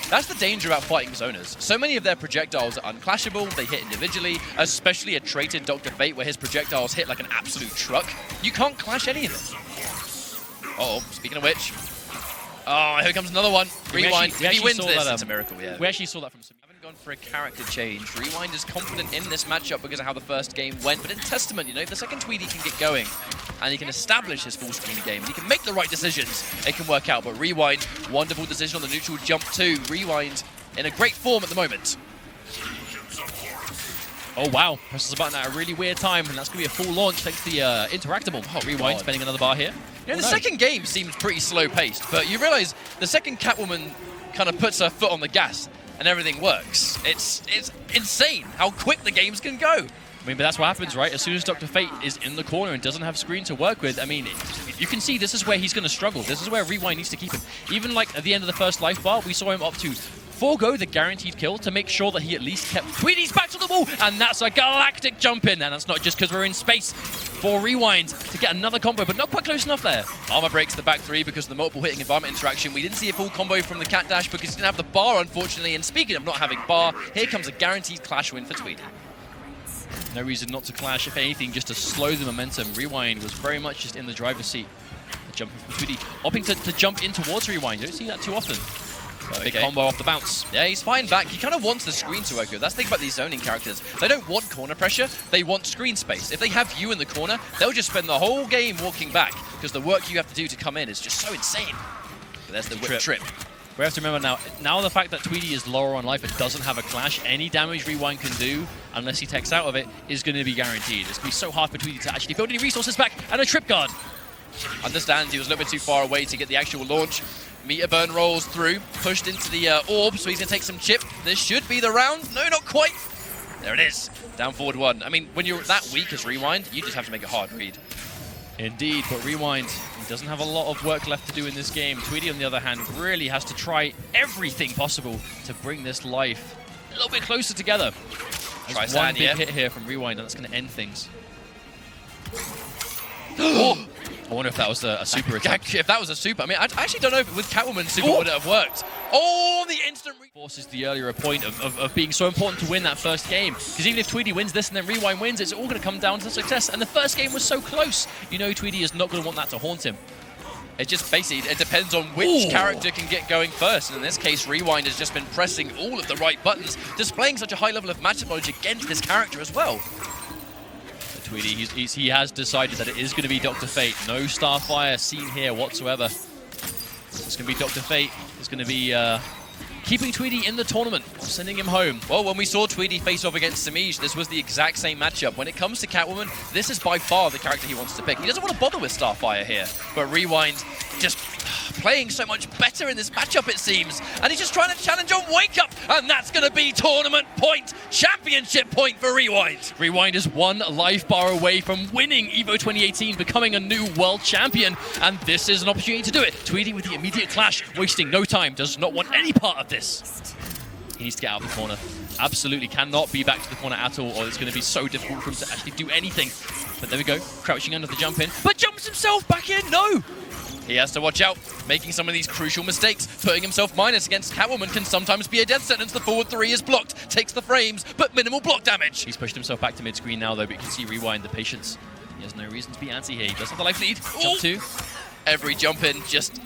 That's the danger about fighting zoners. So many of their projectiles are unclashable, they hit individually, especially a traded Dr. Fate where his projectiles hit like an absolute truck. You can't clash any of it. Uh-oh, speaking of which. Oh, here comes another one. Rewind. If he wins this, it's a miracle, yeah. We actually saw that from Semiij. Haven't gone for a character change. Rewind is confident in this matchup because of how the first game went, but in Testament, you know, if the second Tweedy can get going and he can establish his full screen game, he can make the right decisions, it can work out. But Rewind, wonderful decision on the neutral jump too. Rewind in a great form at the moment. Oh wow, presses the button at a really weird time, and that's going to be a full launch thanks to the interactable. Oh, Rewind spending another bar here. You know, the second game seems pretty slow-paced, but you realize the second Catwoman kind of puts her foot on the gas and everything works. It's insane how quick the games can go. I mean, but that's what happens, right? As soon as Dr. Fate is in the corner and doesn't have screen to work with, I mean, you can see this is where he's going to struggle. This is where Rewind needs to keep him. Even like at the end of the first life bar, we saw him up to forego the guaranteed kill to make sure that he at least kept Tweedy's back to the wall, and that's a galactic jump in, and that's not just because we're in space for Rewind to get another combo, but not quite close enough there. Armor breaks the back 3 because of the multiple hitting environment interaction. We didn't see a full combo from the cat dash because he didn't have the bar, unfortunately, and speaking of not having bar, here comes a guaranteed clash win for Tweedy. No reason not to clash, if anything, just to slow the momentum. Rewind was very much just in the driver's seat. The jump from Tweedy, opting to jump in towards Rewind. You don't see that too often. Big combo off the bounce. Yeah, he's fine back. He kind of wants the screen to work good. That's the thing about these zoning characters. They don't want corner pressure, they want screen space. If they have you in the corner, they'll just spend the whole game walking back because the work you have to do to come in is just so insane. But there's the whip trip. We have to remember now the fact that Tweedy is lower on life and doesn't have a clash, any damage Rewind can do, unless he takes out of it, is going to be guaranteed. It's going to be so hard for Tweedy to actually build any resources back, and a trip guard. Understands he was a little bit too far away to get the actual launch. Meter burn rolls through, pushed into the orb, so he's going to take some chip. This should be the round. No, not quite. There it is. Down forward 1. I mean, when you're that weak as Rewind, you just have to make a hard read. Indeed, but Rewind doesn't have a lot of work left to do in this game. Tweedy, on the other hand, really has to try everything possible to bring this life a little bit closer together. There's one big hit here from Rewind, and that's going to end things. Oh. I wonder if that was a super attack. If that was a super, I mean, I actually don't know if with Catwoman super would it have worked. Oh, the instant forces the earlier point of being so important to win that first game. Because even if Tweedy wins this and then Rewind wins, it's all going to come down to success. And the first game was so close. You know Tweedy is not going to want that to haunt him. It just basically, it depends on which character can get going first. And in this case, Rewind has just been pressing all of the right buttons, displaying such a high level of matchup knowledge against this character as well. Tweedy, he has decided that it is going to be Dr. Fate. No Starfire seen here whatsoever. It's going to be Dr. Fate. It's going to be keeping Tweedy in the tournament, sending him home. Well, when we saw Tweedy face off against Semiij, this was the exact same matchup. When it comes to Catwoman, this is by far the character he wants to pick. He doesn't want to bother with Starfire here, but Rewind just playing so much better in this matchup, it seems. And he's just trying to challenge on Wake Up, and that's going to be tournament point, championship point for Rewind. Rewind is 1 life bar away from winning EVO 2018, becoming a new world champion, and this is an opportunity to do it. Tweedy with the immediate clash, wasting no time, does not want any part of this. He needs to get out of the corner. Absolutely cannot be back to the corner at all, or it's going to be so difficult for him to actually do anything. But there we go, crouching under the jump in, but jumps himself back in, no! He has to watch out, making some of these crucial mistakes. Putting himself minus against Catwoman can sometimes be a death sentence. The forward 3 is blocked, takes the frames, but minimal block damage. He's pushed himself back to mid-screen now, though, but you can see Rewind, the patience. He has no reason to be anti here. He does have the life lead. Jump 2. Every jump in, just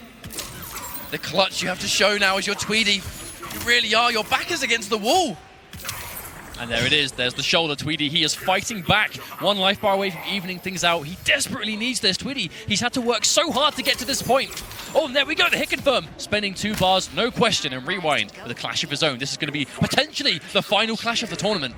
the clutch you have to show now as your Tweedy. You really are. Your back is against the wall. And there it is. There's the shoulder, Tweedy. He is fighting back. 1 life bar away from evening things out. He desperately needs this. Tweedy, he's had to work so hard to get to this point. Oh, and there we go. The hit confirm. Spending 2 bars, no question, and Rewind with a clash of his own. This is going to be potentially the final clash of the tournament.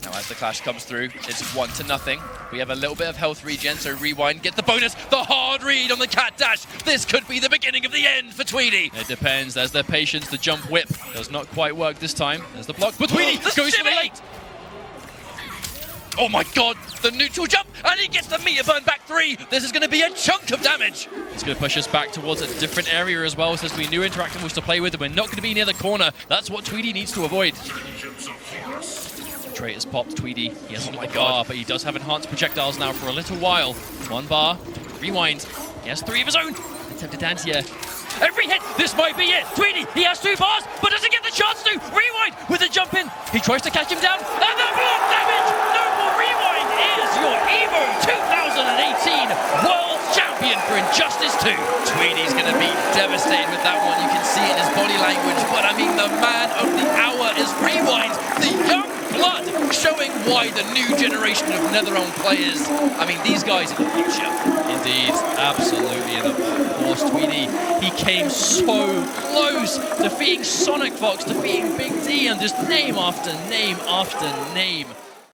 Now as the clash comes through, it's 1-0. We have a little bit of health regen, so Rewind, get the bonus. The hard read on the cat dash. This could be the beginning of the end for Tweedy. It depends. There's their patience. The jump whip does not quite work this time. There's the block, but Tweedy goes for the late. Oh my god, the neutral jump, and he gets the meter burn back 3. This is going to be a chunk of damage. It's going to push us back towards a different area as well. So there's going to be new interactables to play with, and we're not going to be near the corner. That's what Tweedy needs to avoid. Trait has popped. Tweedy, he has a bar, but he does have enhanced projectiles now for a little while. 1 bar, Rewind. He has 3 of his own. Attempted anti-air. Every hit, this might be it. Tweedy, he has 2 bars, but doesn't get the chance to. Rewind with the jump in. He tries to catch him down, and the block damage. No more Rewind is your EVO 2018 World Champion for Injustice 2. Tweedy's going to be devastated with that one. You can see it in his body language, but I mean, the man of the hour is Rewind. The young blood, showing why the new generation of NetherRealm players, I mean, these guys are the future. Indeed, absolutely. And of course, Tweedy, he came so close, defeating SonicFox, defeating Big D, and just name after name after name